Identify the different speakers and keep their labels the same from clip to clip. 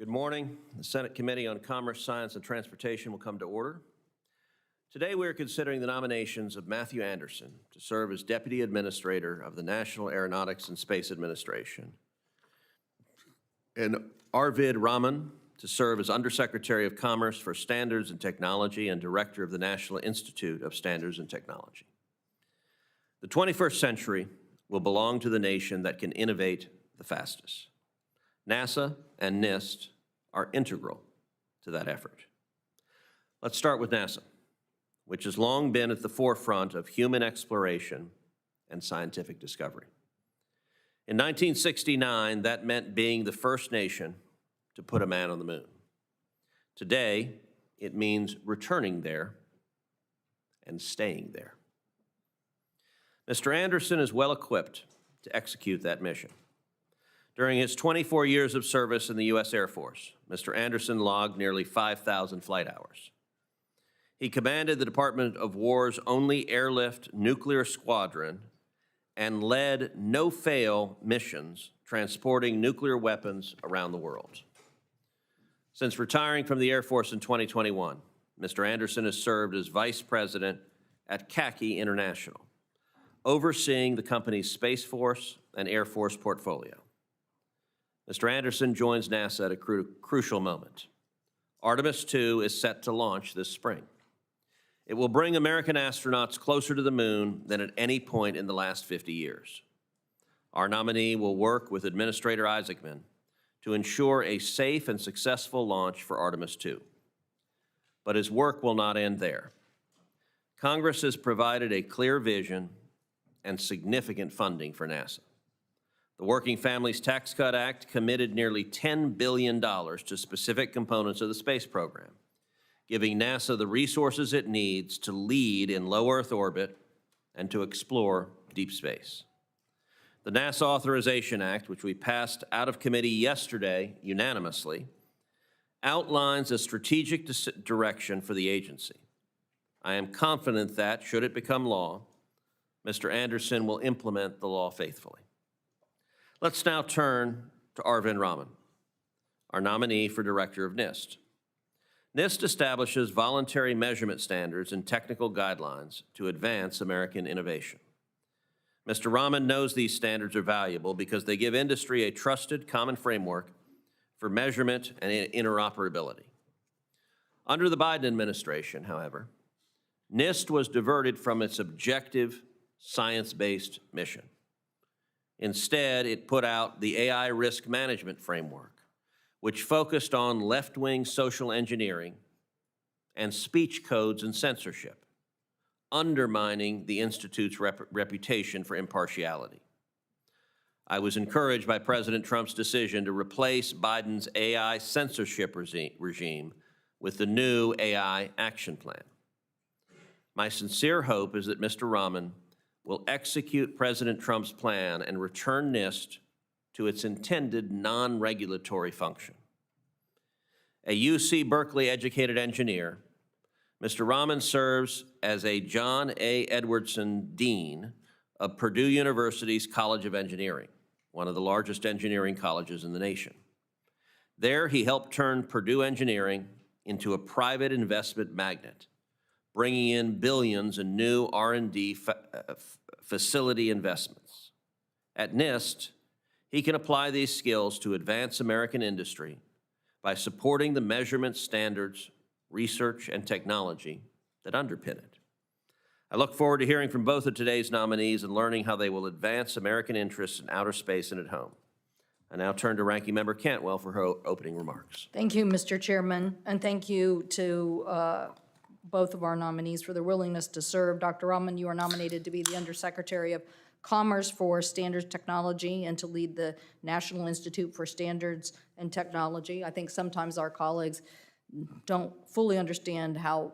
Speaker 1: Good morning. The Senate Committee on Commerce, Science, and Transportation will come to order. Today we are considering the nominations of Matthew Anderson to serve as Deputy Administrator of the National Aeronautics and Space Administration, and Arvind Raman to serve as Undersecretary of Commerce for Standards and Technology and Director of the National Institute of Standards and Technology. The 21st century will belong to the nation that can innovate the fastest. NASA and NIST are integral to that effort. Let's start with NASA, which has long been at the forefront of human exploration and scientific discovery. In 1969, that meant being the first nation to put a man on the moon. Today, it means returning there and staying there. Mr. Anderson is well equipped to execute that mission. During his 24 years of service in the U.S. Air Force, Mr. Anderson logged nearly 5,000 flight hours. He commanded the Department of War's only airlift nuclear squadron and led no-fail missions transporting nuclear weapons around the world. Since retiring from the Air Force in 2021, Mr. Anderson has served as Vice President at CACI International, overseeing the company's Space Force and Air Force portfolio. Mr. Anderson joins NASA at a crucial moment. Artemis II is set to launch this spring. It will bring American astronauts closer to the moon than at any point in the last 50 years. Our nominee will work with Administrator Isaacman to ensure a safe and successful launch for Artemis II. But his work will not end there. Congress has provided a clear vision and significant funding for NASA. The Working Families Tax Cut Act committed nearly $10 billion to specific components of the space program, giving NASA the resources it needs to lead in low Earth orbit and to explore deep space. The NASA Authorization Act, which we passed out of committee yesterday unanimously, outlines a strategic direction for the agency. I am confident that, should it become law, Mr. Anderson will implement the law faithfully. Let's now turn to Arvind Raman, our nominee for Director of NIST. NIST establishes voluntary measurement standards and technical guidelines to advance American innovation. Mr. Raman knows these standards are valuable because they give industry a trusted common framework for measurement and interoperability. Under the Biden administration, however, NIST was diverted from its objective, science-based mission. Instead, it put out the AI risk management framework, which focused on left-wing social engineering and speech codes and censorship, undermining the Institute's reputation for impartiality. I was encouraged by President Trump's decision to replace Biden's AI censorship regime with the new AI action plan. My sincere hope is that Mr. Raman will execute President Trump's plan and return NIST to its intended non-regulatory function. A UC Berkeley educated engineer, Mr. Raman serves as a John A. Edwardson Dean of Purdue University's College of Engineering, one of the largest engineering colleges in the nation. There, he helped turn Purdue Engineering into a private investment magnet, bringing in billions in new R&D facility investments. At NIST, he can apply these skills to advance American industry by supporting the measurement standards, research, and technology that underpin it. I look forward to hearing from both of today's nominees and learning how they will advance American interests in outer space and at home. I now turn to Ranking Member Cantwell for her opening remarks.
Speaker 2: Thank you, Mr. Chairman, and thank you to both of our nominees for their willingness to serve. Dr. Raman, you are nominated to be the Undersecretary of Commerce for Standards Technology and to lead the National Institute for Standards and Technology. I think sometimes our colleagues don't fully understand how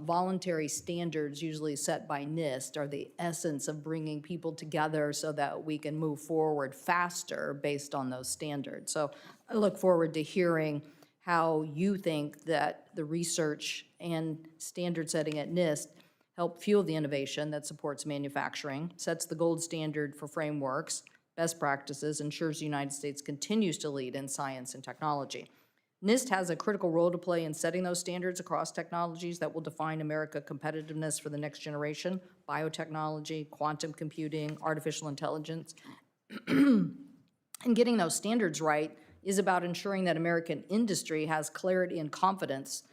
Speaker 2: voluntary standards usually set by NIST are the essence of bringing people together so that we can move forward faster based on those standards. So I look forward to hearing how you think that the research and standard setting at NIST help fuel the innovation that supports manufacturing, sets the gold standard for frameworks, best practices, ensures the United States continues to lead in science and technology. NIST has a critical role to play in setting those standards across technologies that will define America competitiveness for the next generation: biotechnology, quantum computing, artificial intelligence. And getting those standards right is about ensuring that American industry has clarity and confidence,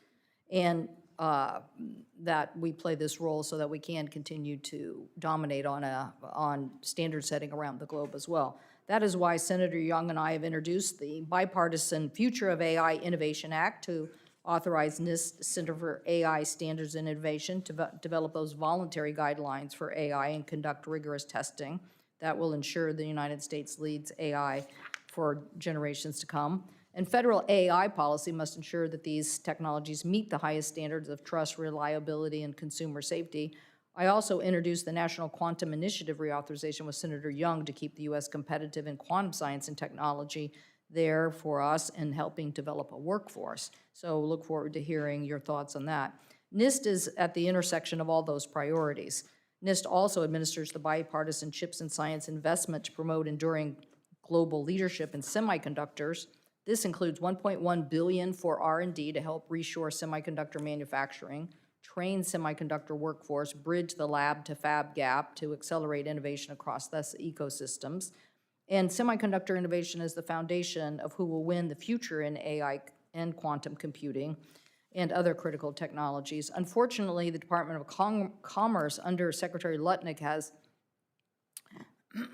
Speaker 2: and that we play this role so that we can continue to dominate on standard setting around the globe as well. That is why Senator Young and I have introduced the bipartisan Future of AI Innovation Act to authorize NIST Center for AI Standards and Innovation to develop those voluntary guidelines for AI and conduct rigorous testing that will ensure the United States leads AI for generations to come. And federal AI policy must ensure that these technologies meet the highest standards of trust, reliability, and consumer safety. I also introduced the National Quantum Initiative reauthorization with Senator Young to keep the U.S. competitive in quantum science and technology there for us and helping develop a workforce. So look forward to hearing your thoughts on that. NIST is at the intersection of all those priorities. NIST also administers the bipartisan Chips and Science Investment to promote enduring global leadership in semiconductors. This includes $1.1 billion for R&D to help reshore semiconductor manufacturing, train semiconductor workforce, bridge the lab to fab gap to accelerate innovation across those ecosystems. And semiconductor innovation is the foundation of who will win the future in AI and quantum computing and other critical technologies. Unfortunately, the Department of Commerce under Secretary Lutnick has,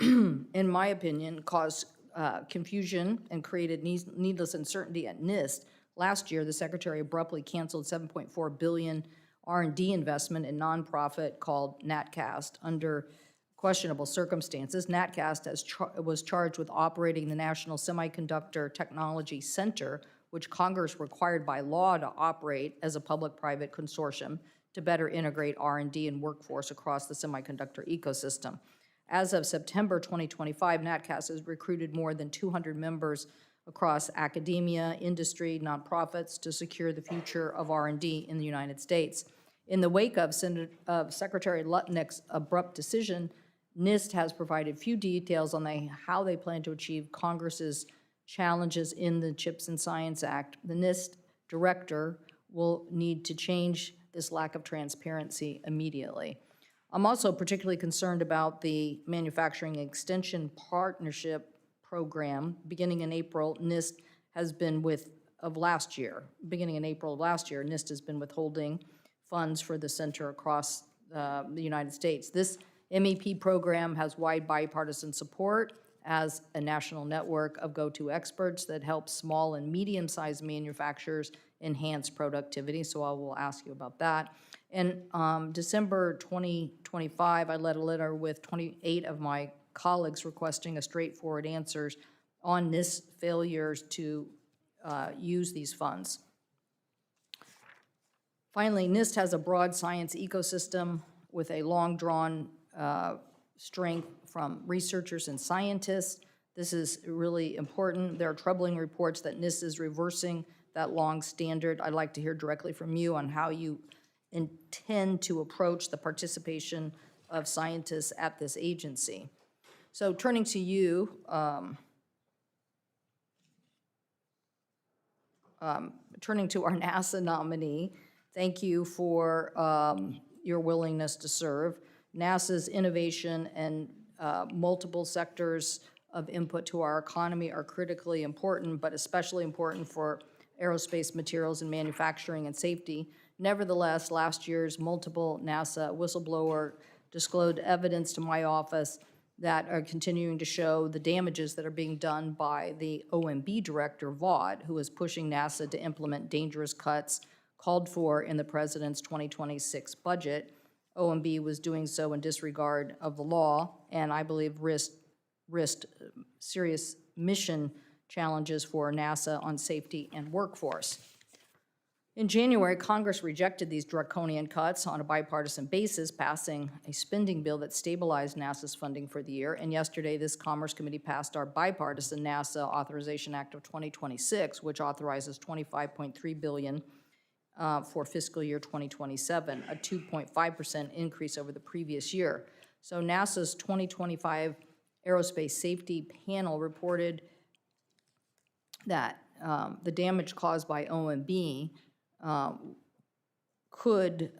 Speaker 2: in my opinion, caused confusion and created needless uncertainty at NIST. Last year, the Secretary abruptly canceled $7.4 billion R&D investment in nonprofit called NatCast under questionable circumstances. NatCast was charged with operating the National Semiconductor Technology Center, which Congress required by law to operate as a public-private consortium to better integrate R&D and workforce across the semiconductor ecosystem. As of September 2025, NatCast has recruited more than 200 members across academia, industry, nonprofits to secure the future of R&D in the United States. In the wake of Secretary Lutnick's abrupt decision, NIST has provided few details on how they plan to achieve Congress's challenges in the Chips and Science Act. The NIST director will need to change this lack of transparency immediately. I'm also particularly concerned about the Manufacturing Extension Partnership Program. Beginning in April, NIST has been beginning in April of last year, NIST has been withholding funds for the center across the United States. This MEP program has wide bipartisan support as a national network of go-to experts that helps small and medium-sized manufacturers enhance productivity, so I will ask you about that. In December 2025, I led a letter with 28 of my colleagues requesting a straightforward answers on NIST failures to use these funds. Finally, NIST has a broad science ecosystem with a long-drawn strength from researchers and scientists. This is really important. There are troubling reports that NIST is reversing that long standard. I'd like to hear directly from you on how you intend to approach the participation of scientists at this agency. So turning to you, turning to our NASA nominee, thank you for your willingness to serve. NASA's innovation and multiple sectors of input to our economy are critically important, but especially important for aerospace materials and manufacturing and safety. Nevertheless, last year's multiple NASA whistleblower disclosed evidence to my office that are continuing to show the damages that are being done by the OMB director, Vaught, who is pushing NASA to implement dangerous cuts called for in the president's 2026 budget. OMB was doing so in disregard of the law, and I believe risked serious mission challenges for NASA on safety and workforce. In January, Congress rejected these draconian cuts on a bipartisan basis, passing a spending bill that stabilized NASA's funding for the year. And yesterday, this Commerce Committee passed our bipartisan NASA Authorization Act of 2026, which authorizes $25.3 billion for fiscal year 2027, a 2.5% increase over the previous year. So NASA's 2025 Aerospace Safety Panel reported that the damage caused by OMB could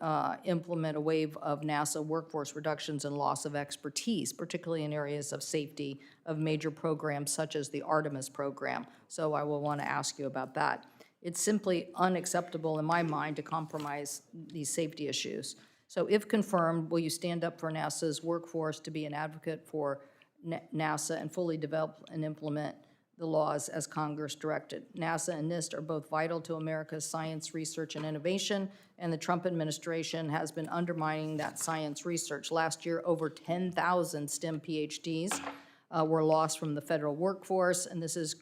Speaker 2: implement a wave of NASA workforce reductions and loss of expertise, particularly in areas of safety of major programs such as the Artemis program. So I will want to ask you about that. It's simply unacceptable in my mind to compromise these safety issues. So if confirmed, will you stand up for NASA's workforce to be an advocate for NASA and fully develop and implement the laws as Congress directed? NASA and NIST are both vital to America's science, research, and innovation, and the Trump administration has been undermining that science research. Last year, over 10,000 STEM PhDs were lost from the federal workforce, and this is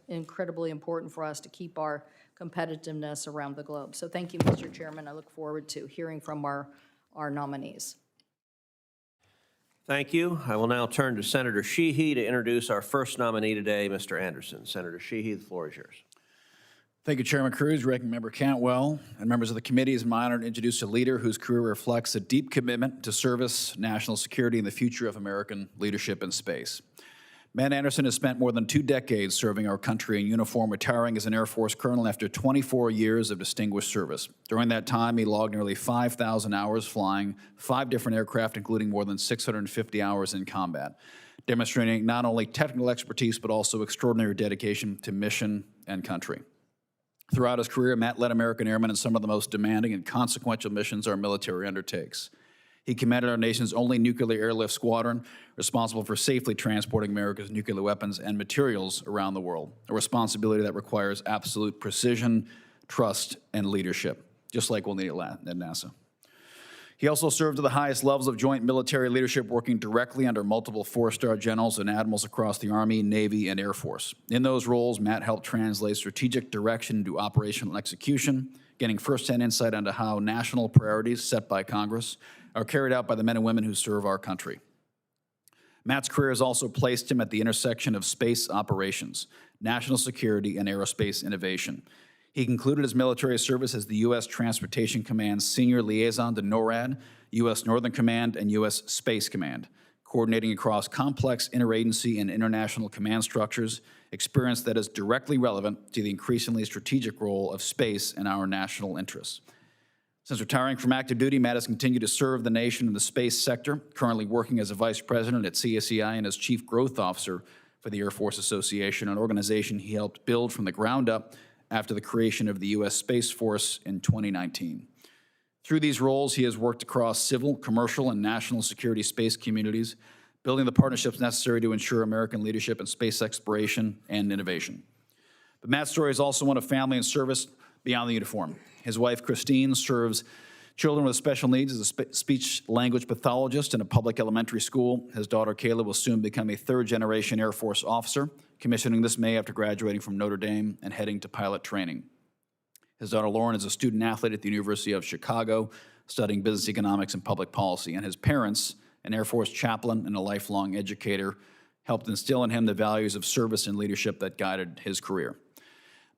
Speaker 2: incredibly important for us to keep our competitiveness around the globe. So thank you, Mr. Chairman. I look forward to hearing from our nominees.
Speaker 1: Thank you. I will now turn to Senator Sheehy to introduce our first nominee today, Mr. Anderson. Senator Sheehy, the floor is yours.
Speaker 3: Thank you, Chairman Cruz, Ranking Member Cantwell, and members of the committee. It's my honor to introduce a leader whose career reflects a deep commitment to service, national security, and the future of American leadership in space. Matt Anderson has spent more than 2 decades serving our country in uniform, retiring as an Air Force colonel after 24 years of distinguished service. During that time, he logged nearly 5,000 hours flying 5 different aircraft, including more than 650 hours in combat, demonstrating not only technical expertise, but also extraordinary dedication to mission and country. Throughout his career, Matt led American airmen in some of the most demanding and consequential missions our military undertakes. He commanded our nation's only nuclear airlift squadron, responsible for safely transporting America's nuclear weapons and materials around the world, a responsibility that requires absolute precision, trust, and leadership, just like we'll need at NASA. He also served at the highest levels of joint military leadership, working directly under multiple 4-star generals and admirals across the Army, Navy, and Air Force. In those roles, Matt helped translate strategic direction into operational execution, getting firsthand insight into how national priorities set by Congress are carried out by the men and women who serve our country. Matt's career has also placed him at the intersection of space operations, national security, and aerospace innovation. He concluded his military service as the U.S. Transportation Command's senior liaison to NORAD, U.S. Northern Command, and U.S. Space Command, coordinating across complex interagency and international command structures, experience that is directly relevant to the increasingly strategic role of space in our national interests. Since retiring from active duty, Matt has continued to serve the nation in the space sector, currently working as a vice president at CSEI and as chief growth officer for the Air Force Association, an organization he helped build from the ground up after the creation of the U.S. Space Force in 2019. Through these roles, he has worked across civil, commercial, and national security space communities, building the partnerships necessary to ensure American leadership in space exploration and innovation. But Matt's story is also one of family and service beyond the uniform. His wife, Christine, serves children with special needs as a speech-language pathologist in a public elementary school. His daughter, Kayla, will soon become a 3rd-generation Air Force officer, commissioning this May after graduating from Notre Dame and heading to pilot training. His daughter, Lauren, is a student athlete at the University of Chicago, studying business economics and public policy. And his parents, an Air Force chaplain and a lifelong educator, helped instill in him the values of service and leadership that guided his career.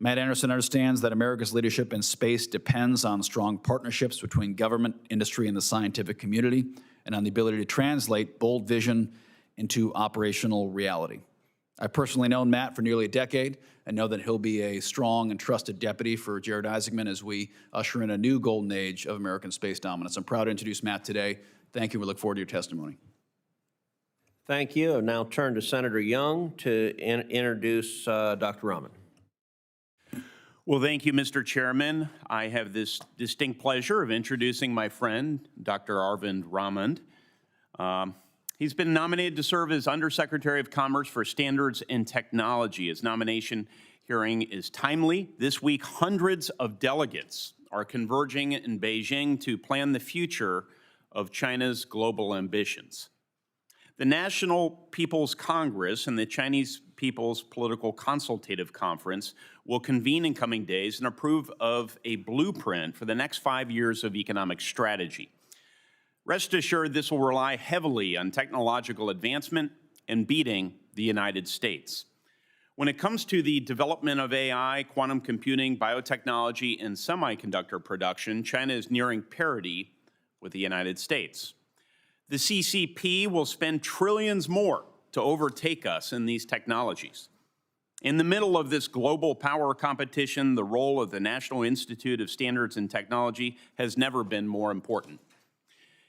Speaker 3: Matt Anderson understands that America's leadership in space depends on strong partnerships between government, industry, and the scientific community, and on the ability to translate bold vision into operational reality. I've personally known Matt for nearly a decade and know that he'll be a strong and trusted deputy for Jared Isaacman as we usher in a new golden age of American space dominance. I'm proud to introduce Matt today. Thank you. We look forward to your testimony.
Speaker 1: Thank you. I now turn to Senator Young to introduce Dr. Raman.
Speaker 4: Well, thank you, Mr. Chairman. I have this distinct pleasure of introducing my friend, Dr. Arvind Raman. He's been nominated to serve as Undersecretary of Commerce for Standards and Technology. His nomination hearing is timely. This week, hundreds of delegates are converging in Beijing to plan the future of China's global ambitions. The National People's Congress and the Chinese People's Political Consultative Conference will convene in coming days and approve of a blueprint for the next 5 years of economic strategy. Rest assured, this will rely heavily on technological advancement and beating the United States. When it comes to the development of AI, quantum computing, biotechnology, and semiconductor production, China is nearing parity with the United States. The CCP will spend trillions more to overtake us in these technologies. In the middle of this global power competition, the role of the National Institute of Standards and Technology has never been more important.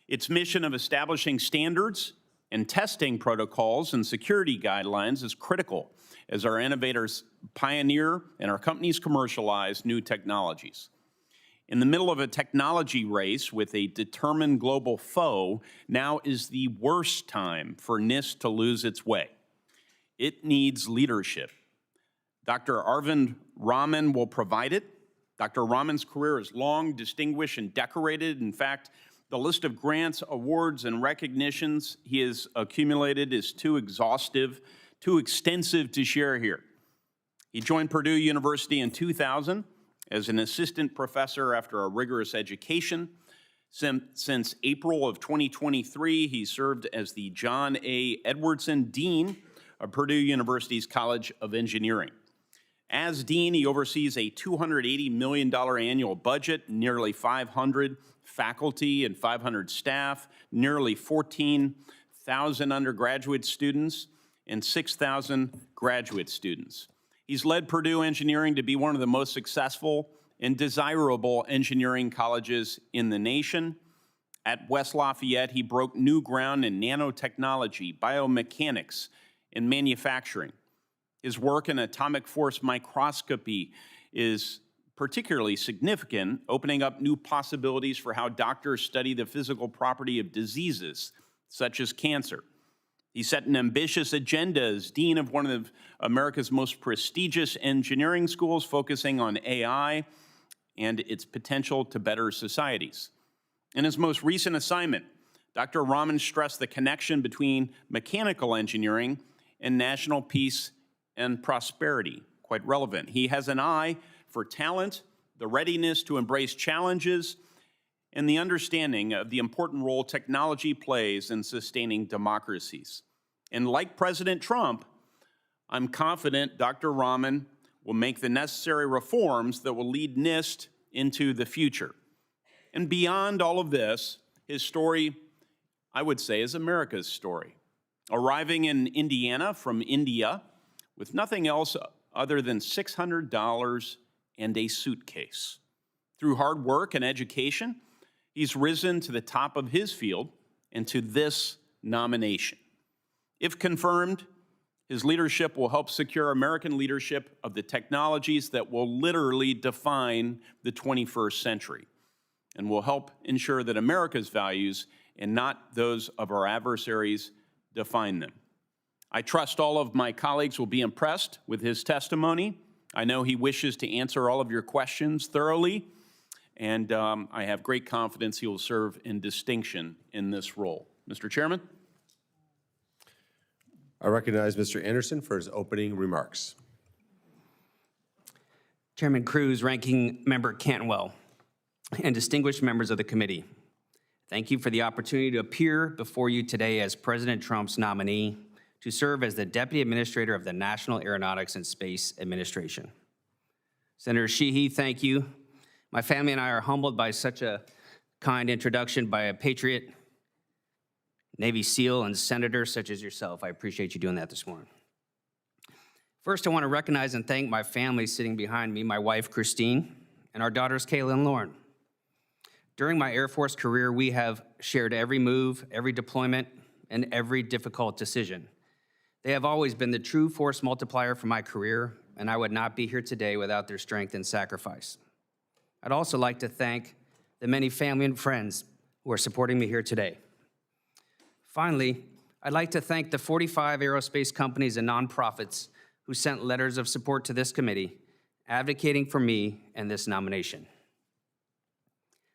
Speaker 4: Its mission of establishing standards and testing protocols and security guidelines is critical as our innovators pioneer and our companies commercialize new technologies. In the middle of a technology race with a determined global foe, now is the worst time for NIST to lose its way. It needs leadership. Dr. Arvind Raman will provide it. Dr. Raman's career is long, distinguished, and decorated. In fact, the list of grants, awards, and recognitions he has accumulated is too exhaustive, too extensive to share here. He joined Purdue University in 2000 as an assistant professor after a rigorous education. Since April of 2023, he served as the John A. Edwardson Dean of Purdue University's College of Engineering. As dean, he oversees a $280 million annual budget, nearly 500 faculty and 500 staff, nearly 14,000 undergraduate students, and 6,000 graduate students. He's led Purdue Engineering to be one of the most successful and desirable engineering colleges in the nation. At West Lafayette, he broke new ground in nanotechnology, biomechanics, and manufacturing. His work in atomic force microscopy is particularly significant, opening up new possibilities for how doctors study the physical property of diseases, such as cancer. He set an ambitious agenda as dean of one of America's most prestigious engineering schools, focusing on AI and its potential to better societies. In his most recent assignment, Dr. Raman stressed the connection between mechanical engineering and national peace and prosperity, quite relevant. He has an eye for talent, the readiness to embrace challenges, and the understanding of the important role technology plays in sustaining democracies. And like President Trump, I'm confident Dr. Raman will make the necessary reforms that will lead NIST into the future. And beyond all of this, his story, I would say, is America's story. Arriving in Indiana from India with nothing else other than $600 and a suitcase. Through hard work and education, he's risen to the top of his field and to this nomination. If confirmed, his leadership will help secure American leadership of the technologies that will literally define the 21st century and will help ensure that America's values and not those of our adversaries define them. I trust all of my colleagues will be impressed with his testimony. I know he wishes to answer all of your questions thoroughly, and I have great confidence he will serve in distinction in this role. Mr. Chairman?
Speaker 5: I recognize Mr. Anderson for his opening remarks.
Speaker 6: Chairman Cruz, Ranking Member Cantwell, and distinguished members of the committee, thank you for the opportunity to appear before you today as President Trump's nominee to serve as the Deputy Administrator of the National Aeronautics and Space Administration. Senator Sheehy, thank you. My family and I are humbled by such a kind introduction by a patriot, Navy SEAL, and senator such as yourself. I appreciate you doing that this morning. First, I want to recognize and thank my family sitting behind me, my wife, Christine, and our daughters, Kayla and Lauren. During my Air Force career, we have shared every move, every deployment, and every difficult decision. They have always been the true force multiplier for my career, and I would not be here today without their strength and sacrifice. I'd also like to thank the many family and friends who are supporting me here today. Finally, I'd like to thank the 45 aerospace companies and nonprofits who sent letters of support to this committee, advocating for me and this nomination.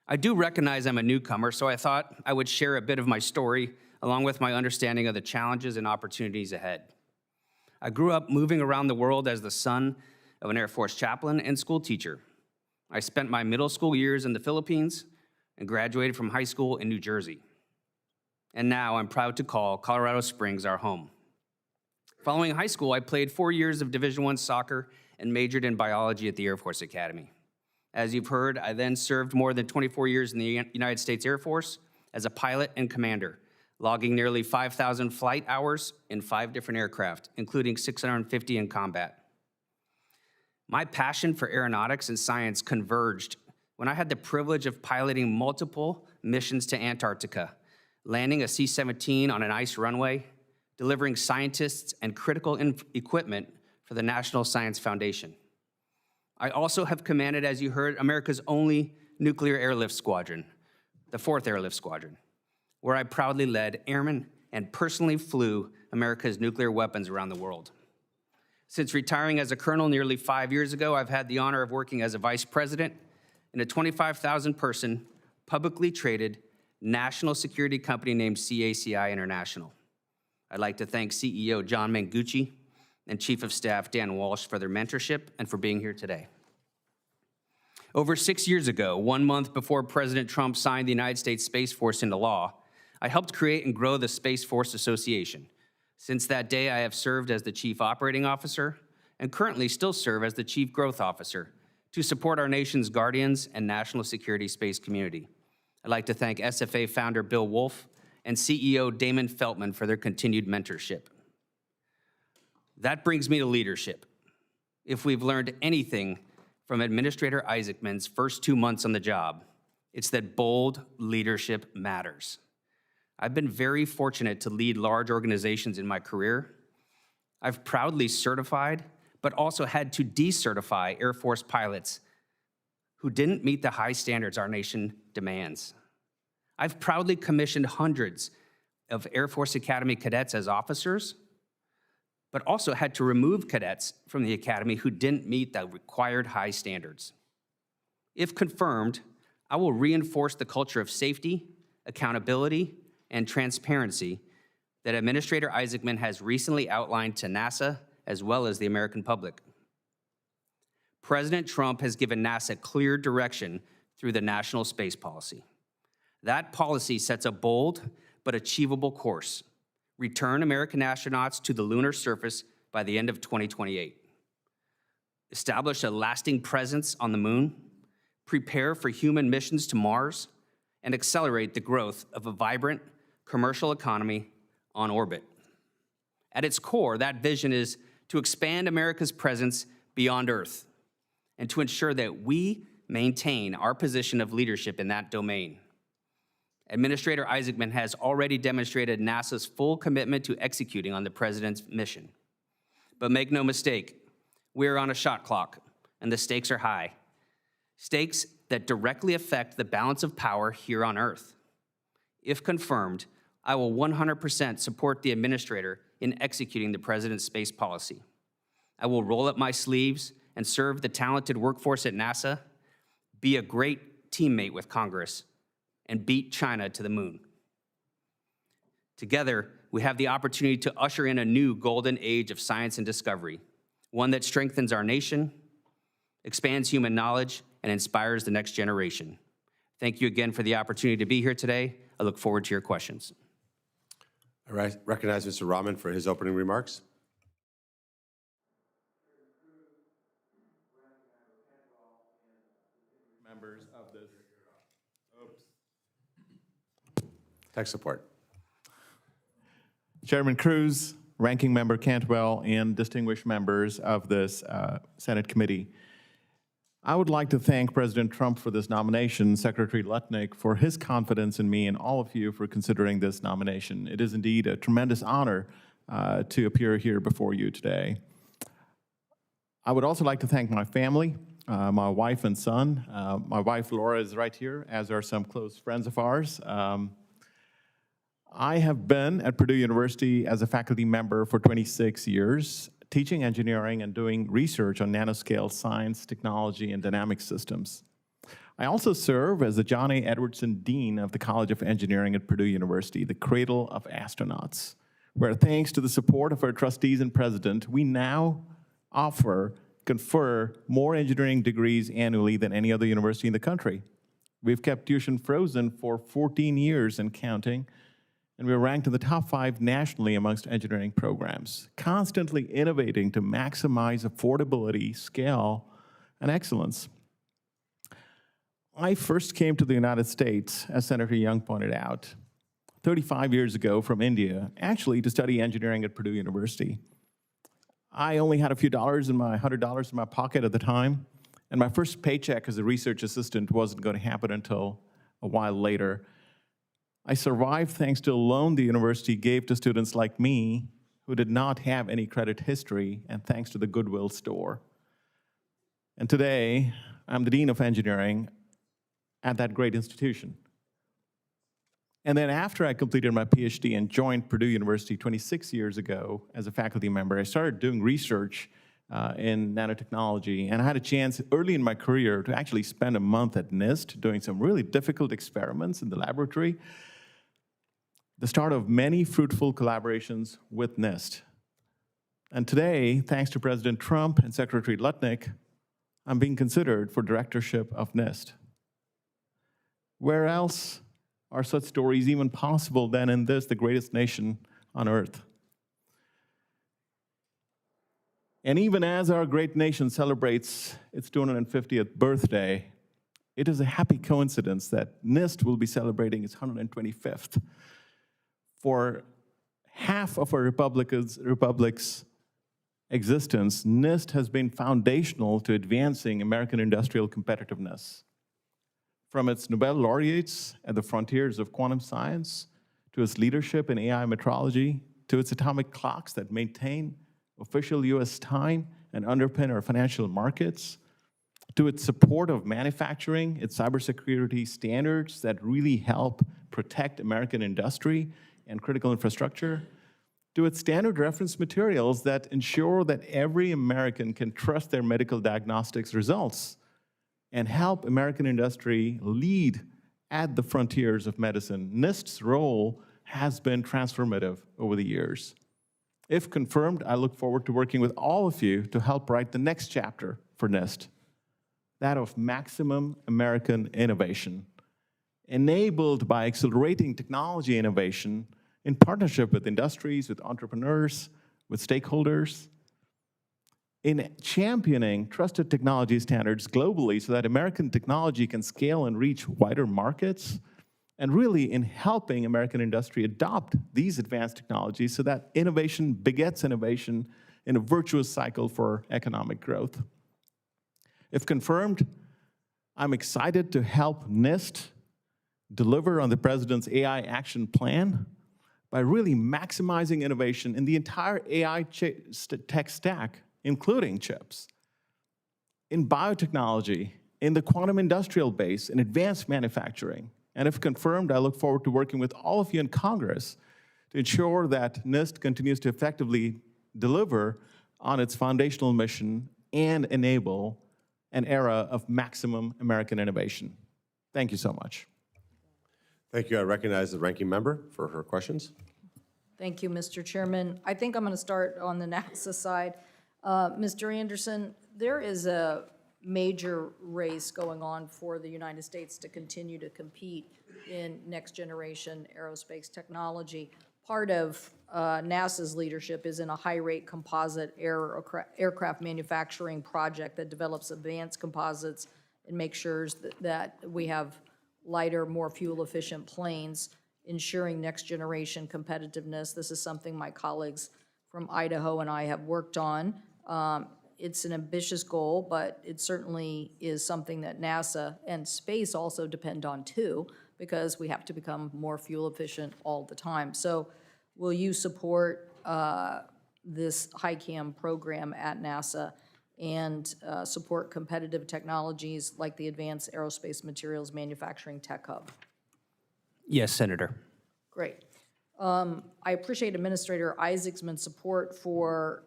Speaker 6: I do recognize I'm a newcomer, so I thought I would share a bit of my story along with my understanding of the challenges and opportunities ahead. I grew up moving around the world as the son of an Air Force chaplain and school teacher. I spent my middle school years in the Philippines and graduated from high school in New Jersey. And now I'm proud to call Colorado Springs our home. Following high school, I played 4 years of Division I soccer and majored in biology at the Air Force Academy. As you've heard, I then served more than 24 years in the United States Air Force as a pilot and commander, logging nearly 5,000 flight hours in 5 different aircraft, including 650 in combat. My passion for aeronautics and science converged when I had the privilege of piloting multiple missions to Antarctica, landing a C-17 on an ice runway, delivering scientists and critical equipment for the National Science Foundation. I also have commanded, as you heard, America's only nuclear airlift squadron, the 4th Airlift Squadron, where I proudly led airmen and personally flew America's nuclear weapons around the world. Since retiring as a colonel nearly 5 years ago, I've had the honor of working as a vice president in a 25,000-person, publicly traded national security company named CACI International. I'd like to thank CEO John Mengucci and Chief of Staff Dan Walsh for their mentorship and for being here today. Over 6 years ago, 1 month before President Trump signed the United States Space Force into law, I helped create and grow the Space Force Association. Since that day, I have served as the Chief Operating Officer and currently still serve as the Chief Growth Officer to support our nation's guardians and national security space community. I'd like to thank SFA founder Bill Wolf and CEO Damon Feltman for their continued mentorship. That brings me to leadership. If we've learned anything from Administrator Isaacman's first 2 months on the job, it's that bold leadership matters. I've been very fortunate to lead large organizations in my career. I've proudly certified, but also had to decertify Air Force pilots who didn't meet the high standards our nation demands. I've proudly commissioned hundreds of Air Force Academy cadets as officers, but also had to remove cadets from the Academy who didn't meet the required high standards. If confirmed, I will reinforce the culture of safety, accountability, and transparency that Administrator Isaacman has recently outlined to NASA as well as the American public. President Trump has given NASA clear direction through the National Space Policy. That policy sets a bold but achievable course: return American astronauts to the lunar surface by the end of 2028, establish a lasting presence on the moon, prepare for human missions to Mars, and accelerate the growth of a vibrant commercial economy on orbit. At its core, that vision is to expand America's presence beyond Earth and to ensure that we maintain our position of leadership in that domain. Administrator Isaacman has already demonstrated NASA's full commitment to executing on the president's mission. But make no mistake, we are on a shot clock, and the stakes are high. Stakes that directly affect the balance of power here on Earth. If confirmed, I will 100% support the administrator in executing the president's space policy. I will roll up my sleeves and serve the talented workforce at NASA, be a great teammate with Congress, and beat China to the moon. Together, we have the opportunity to usher in a new golden age of science and discovery, one that strengthens our nation, expands human knowledge, and inspires the next generation. Thank you again for the opportunity to be here today. I look forward to your questions.
Speaker 5: I recognize Mr. Raman for his opening remarks.
Speaker 7: Members of this,
Speaker 5: Tech support.
Speaker 7: Chairman Cruz, Ranking Member Cantwell, and distinguished members of this Senate committee. I would like to thank President Trump for this nomination, Secretary Lutnick for his confidence in me, and all of you for considering this nomination. It is indeed a tremendous honor to appear here before you today. I would also like to thank my family, my wife and son. My wife, Laura, is right here, as are some close friends of ours. I have been at Purdue University as a faculty member for 26 years, teaching engineering and doing research on nanoscale science, technology, and dynamic systems. I also serve as the John A. Edwardson Dean of the College of Engineering at Purdue University, the cradle of astronauts, where thanks to the support of our trustees and president, we now confer more engineering degrees annually than any other university in the country. We've kept tuition frozen for 14 years and counting, and we're ranked in the top 5 nationally amongst engineering programs, constantly innovating to maximize affordability, scale, and excellence. I first came to the United States, as Senator Young pointed out, 35 years ago from India, actually to study engineering at Purdue University. I only had a few dollars in my $100 in my pocket at the time, and my first paycheck as a research assistant wasn't going to happen until a while later. I survived thanks to a loan the university gave to students like me who did not have any credit history, and thanks to the Goodwill store. And today, I'm the Dean of Engineering at that great institution. And then after I completed my PhD and joined Purdue University 26 years ago as a faculty member, I started doing research in nanotechnology. And I had a chance early in my career to actually spend a month at NIST doing some really difficult experiments in the laboratory. The start of many fruitful collaborations with NIST. And today, thanks to President Trump and Secretary Lutnick, I'm being considered for directorship of NIST. Where else are such stories even possible than in this, the greatest nation on earth? And even as our great nation celebrates its 250th birthday, it is a happy coincidence that NIST will be celebrating its 125th. For half of our republic's existence, NIST has been foundational to advancing American industrial competitiveness. From its Nobel laureates at the frontiers of quantum science, to its leadership in AI metrology, to its atomic clocks that maintain official US time and underpin our financial markets, to its support of manufacturing, its cybersecurity standards that really help protect American industry and critical infrastructure, to its standard reference materials that ensure that every American can trust their medical diagnostics results and help American industry lead at the frontiers of medicine. NIST's role has been transformative over the years. If confirmed, I look forward to working with all of you to help write the next chapter for NIST, that of maximum American innovation, enabled by accelerating technology innovation in partnership with industries, with entrepreneurs, with stakeholders, in championing trusted technology standards globally so that American technology can scale and reach wider markets, and really in helping American industry adopt these advanced technologies so that innovation begets innovation in a virtuous cycle for economic growth. If confirmed, I'm excited to help NIST deliver on the President's AI Action Plan by really maximizing innovation in the entire AI tech stack, including chips, in biotechnology, in the quantum industrial base, in advanced manufacturing. And if confirmed, I look forward to working with all of you in Congress to ensure that NIST continues to effectively deliver on its foundational mission and enable an era of maximum American innovation. Thank you so much.
Speaker 5: Thank you. I recognize the ranking member for her questions.
Speaker 2: Thank you, Mr. Chairman. I think I'm going to start on the NASA side. Mr. Anderson, there is a major race going on for the United States to continue to compete in next-generation aerospace technology. Part of NASA's leadership is in a high-rate composite aircraft manufacturing project that develops advanced composites and makes sure that we have lighter, more fuel-efficient planes, ensuring next-generation competitiveness. This is something my colleagues from Idaho and I have worked on. It's an ambitious goal, but it certainly is something that NASA and space also depend on too, because we have to become more fuel efficient all the time. So will you support this HiCam program at NASA and support competitive technologies like the Advanced Aerospace Materials Manufacturing Tech Hub?
Speaker 6: Yes, Senator.
Speaker 2: Great. I appreciate Administrator Isaacman's support for,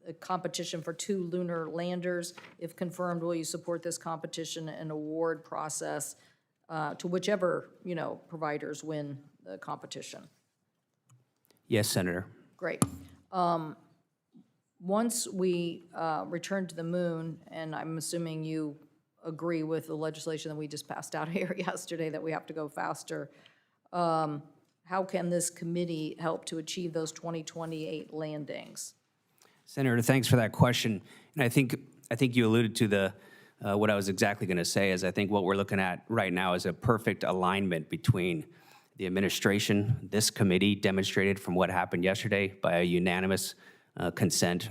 Speaker 2: a competition for 2 lunar landers. If confirmed, will you support this competition and award process to whichever, providers win the competition?
Speaker 6: Yes, Senator.
Speaker 2: Great. Once we return to the moon, and I'm assuming you agree with the legislation that we just passed out here yesterday that we have to go faster, how can this committee help to achieve those 2028 landings?
Speaker 6: Senator, thanks for that question. And I think you alluded to what I was exactly going to say is I think what we're looking at right now is a perfect alignment between the administration, this committee demonstrated from what happened yesterday by a unanimous consent,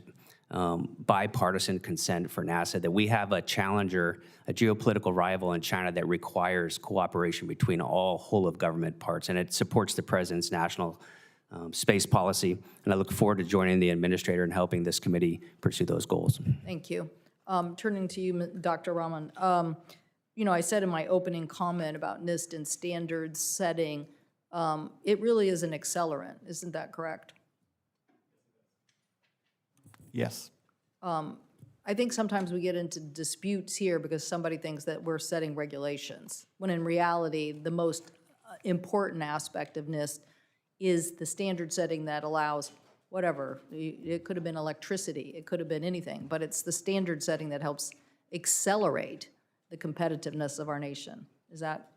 Speaker 6: bipartisan consent for NASA, that we have a challenger, a geopolitical rival in China that requires cooperation between all whole of government parts, and it supports the president's national space policy. And I look forward to joining the administrator and helping this committee pursue those goals.
Speaker 2: Thank you. Turning to you, Dr. Raman, you know, I said in my opening comment about NIST and standards setting, it really is an accelerant, isn't that correct?
Speaker 7: Yes.
Speaker 2: I think sometimes we get into disputes here because somebody thinks that we're setting regulations, when in reality, the most important aspect of NIST is the standard setting that allows whatever. It could have been electricity, it could have been anything, but it's the standard setting that helps accelerate the competitiveness of our nation. Is that?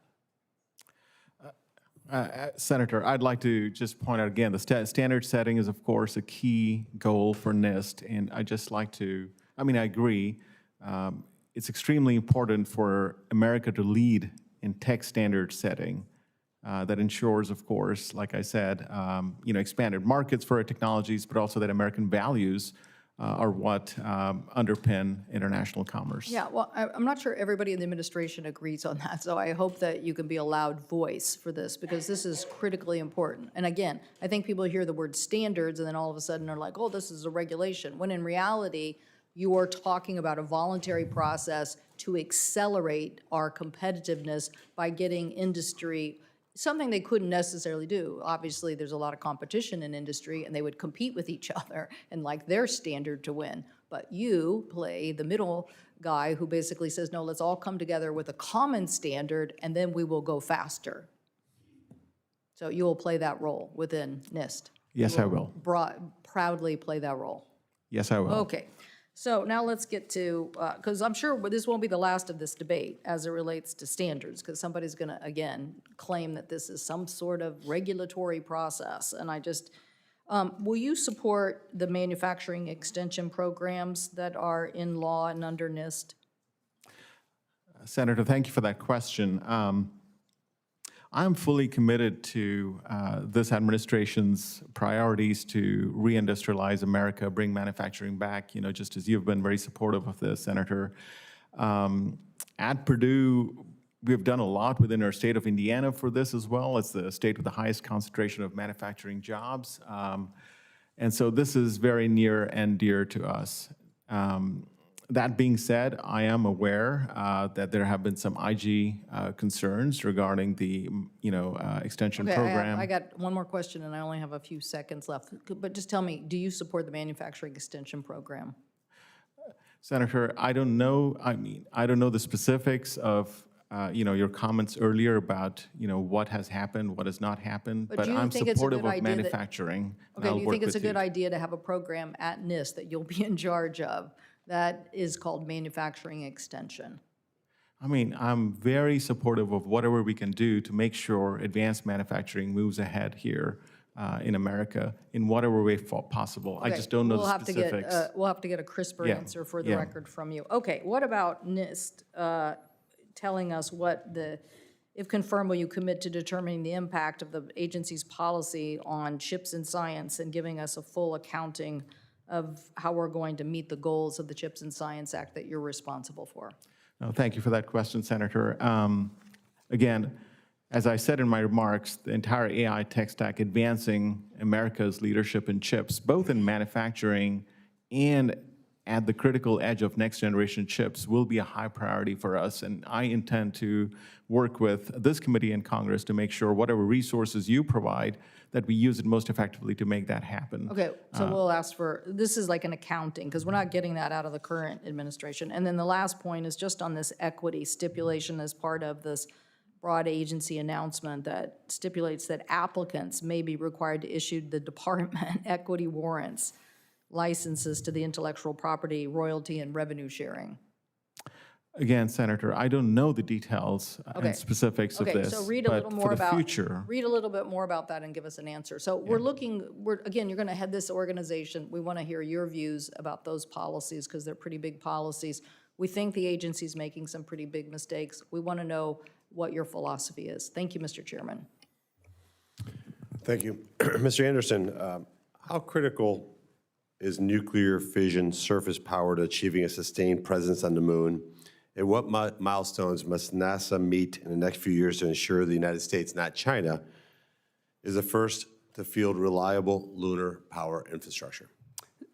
Speaker 7: Senator, I'd like to just point out again, the standard setting is, of course, a key goal for NIST, and I just like to, I agree, it's extremely important for America to lead in tech standard setting that ensures, of course, like I said, expanded markets for our technologies, but also that American values are what underpin international commerce.
Speaker 2: Yeah, well, I'm not sure everybody in the administration agrees on that, so I hope that you can be a loud voice for this, because this is critically important. And again, I think people hear the word standards, and then all of a sudden they're like, oh, this is a regulation, when in reality, you are talking about a voluntary process to accelerate our competitiveness by getting industry something they couldn't necessarily do. Obviously, there's a lot of competition in industry, and they would compete with each other and like their standard to win. But you play the middle guy who basically says, no, let's all come together with a common standard, and then we will go faster. So you will play that role within NIST.
Speaker 7: Yes, I will.
Speaker 2: Proudly play that role.
Speaker 7: Yes, I will.
Speaker 2: Okay. So now let's get to, because I'm sure this won't be the last of this debate as it relates to standards, because somebody's going to, again, claim that this is some sort of regulatory process. And I just, will you support the manufacturing extension programs that are in law and under NIST?
Speaker 7: Senator, thank you for that question. I'm fully committed to this administration's priorities to reindustrialize America, bring manufacturing back, just as you've been very supportive of this, Senator. At Purdue, we've done a lot within our state of Indiana for this as well. It's the state with the highest concentration of manufacturing jobs. And so this is very near and dear to us. That being said, I am aware that there have been some IG concerns regarding the, extension program.
Speaker 2: I got one more question, and I only have a few seconds left. But just tell me, do you support the manufacturing extension program?
Speaker 7: Senator, I don't know. I don't know the specifics of, your comments earlier about, what has happened, what has not happened. But
Speaker 2: do you
Speaker 7: I'm
Speaker 2: think it's a good
Speaker 7: supportive of
Speaker 2: idea
Speaker 7: manufacturing.
Speaker 2: Okay, do you think it's a good idea to have a program at NIST that you'll be in charge of that is called manufacturing extension?
Speaker 7: I'm very supportive of whatever we can do to make sure advanced manufacturing moves ahead here in America in whatever way possible. I just don't know the specifics.
Speaker 2: We'll have to get a crisper answer for the record from you. Okay, what about NIST telling us what if confirmed, will you commit to determining the impact of the agency's policy on CHIPS and science and giving us a full accounting of how we're going to meet the goals of the CHIPS and Science Act that you're responsible for?
Speaker 7: No, thank you for that question, Senator. Again, as I said in my remarks, the entire AI tech stack advancing America's leadership in chips, both in manufacturing and at the critical edge of next generation chips, will be a high priority for us. And I intend to work with this committee in Congress to make sure whatever resources you provide, that we use it most effectively to make that happen.
Speaker 2: Okay, so we'll ask for, this is like an accounting, because we're not getting that out of the current administration. And then the last point is just on this equity stipulation as part of this broad agency announcement that stipulates that applicants may be required to issue the department equity warrants, licenses to the intellectual property, royalty, and revenue sharing.
Speaker 7: Again, Senator, I don't know the details and specifics of this,
Speaker 2: so read a little more
Speaker 7: but for the
Speaker 2: about,
Speaker 7: future.
Speaker 2: read a little bit more about that and give us an answer. So again, you're going to head this organization. We want to hear your views about those policies because they're pretty big policies. We think the agency's making some pretty big mistakes. We want to know what your philosophy is. Thank you, Mr. Chairman.
Speaker 5: Thank you. Mr. Anderson, how critical is nuclear fission surface power to achieving a sustained presence on the moon? And what milestones must NASA meet in the next few years to ensure the United States, not China, is the first to field reliable lunar power infrastructure?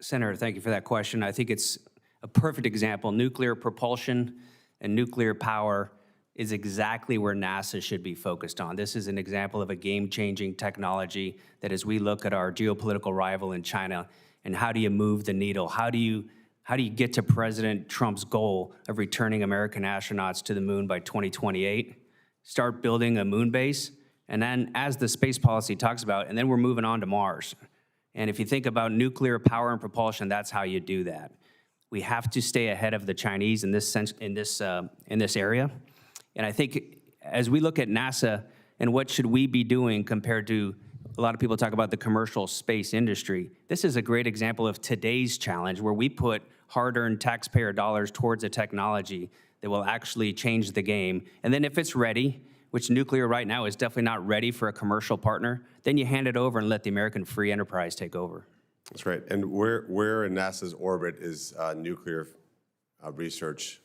Speaker 6: Senator, thank you for that question. I think it's a perfect example. Nuclear propulsion and nuclear power is exactly where NASA should be focused on. This is an example of a game-changing technology that, as we look at our geopolitical rival in China, and how do you move the needle? How do you get to President Trump's goal of returning American astronauts to the moon by 2028? Start building a moon base, and then, as the space policy talks about, and then we're moving on to Mars. And if you think about nuclear power and propulsion, that's how you do that. We have to stay ahead of the Chinese in this sense, in this area. And I think as we look at NASA and what should we be doing compared to, a lot of people talk about the commercial space industry, this is a great example of today's challenge where we put hard-earned taxpayer dollars towards a technology that will actually change the game. And then if it's ready, which nuclear right now is definitely not ready for a commercial partner, then you hand it over and let the American free enterprise take over.
Speaker 5: That's right. And where in NASA's orbit is nuclear research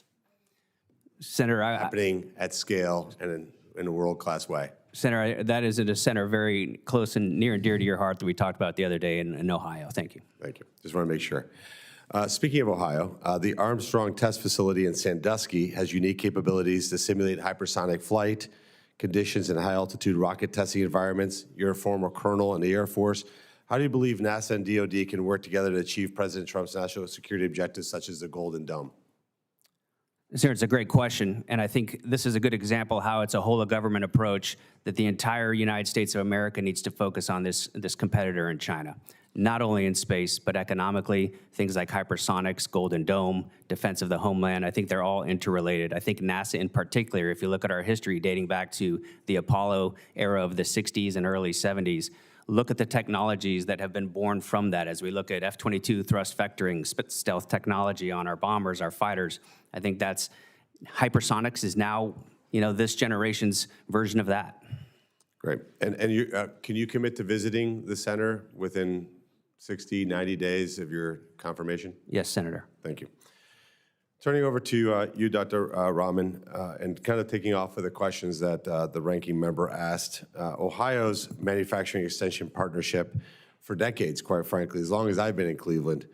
Speaker 6: Senator,
Speaker 5: happening at scale and in a world-class way?
Speaker 6: Senator, that is at a center very close and near and dear to your heart that we talked about the other day in Ohio. Thank you.
Speaker 5: Thank you. Just want to make sure. Speaking of Ohio, the Armstrong Test Facility in Sandusky has unique capabilities to simulate hypersonic flight conditions in high-altitude rocket testing environments. You're a former colonel in the Air Force. How do you believe NASA and DoD can work together to achieve President Trump's national security objectives, such as the Golden Dome?
Speaker 6: Sir, it's a great question, and I think this is a good example how it's a whole-of-government approach that the entire United States of America needs to focus on this competitor in China, not only in space, but economically, things like hypersonics, Golden Dome, defense of the homeland. I think they're all interrelated. I think NASA in particular, if you look at our history dating back to the Apollo era of the 60s and early 70s, look at the technologies that have been born from that as we look at F-22 thrust vectoring, stealth technology on our bombers, our fighters. I think that's, hypersonics is now, this generation's version of that.
Speaker 5: Great. And you, can you commit to visiting the center within 60, 90 days of your confirmation?
Speaker 6: Yes, Senator.
Speaker 5: Thank you. Turning over to you, Dr. Raman, and kind of taking off of the questions that the ranking member asked. Ohio's manufacturing extension partnership for decades, quite frankly, as long as I've been in Cleveland,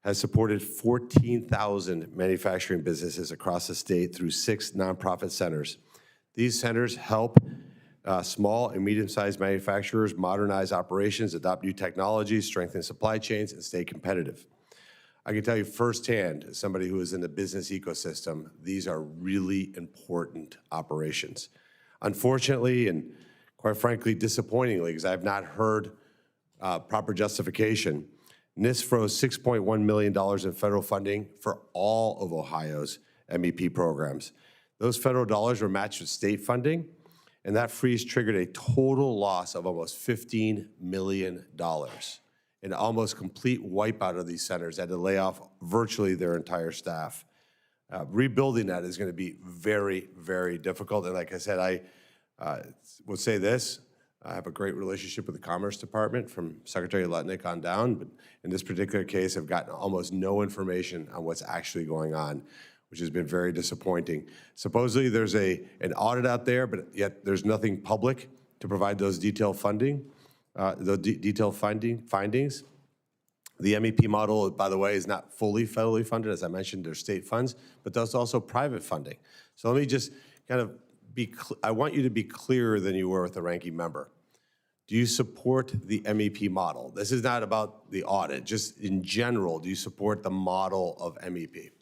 Speaker 5: has supported 14,000 manufacturing businesses across the state through 6 nonprofit centers. These centers help small and medium-sized manufacturers modernize operations, adopt new technologies, strengthen supply chains, and stay competitive. I can tell you firsthand, as somebody who is in the business ecosystem, these are really important operations. Unfortunately, and quite frankly, disappointingly, because I've not heard proper justification, NIST froze $6.1 million in federal funding for all of Ohio's MEP programs. Those federal dollars were matched with state funding, and that freeze triggered a total loss of almost $15 million. An almost complete wipeout of these centers. They had to lay off virtually their entire staff. Rebuilding that is going to be very, very difficult. And like I said, I will say this. I have a great relationship with the Commerce Department from Secretary Lutnick on down, but in this particular case, I've gotten almost no information on what's actually going on, which has been very disappointing. Supposedly there's an audit out there, but yet there's nothing public to provide those detailed funding. Findings. The MEP model, by the way, is not fully federally funded. As I mentioned, there's state funds, but there's also private funding. So let me just kind of I want you to be clearer than you were with the ranking member. Do you support the MEP model? This is not about the audit. Just in general, do you support the model of MEP?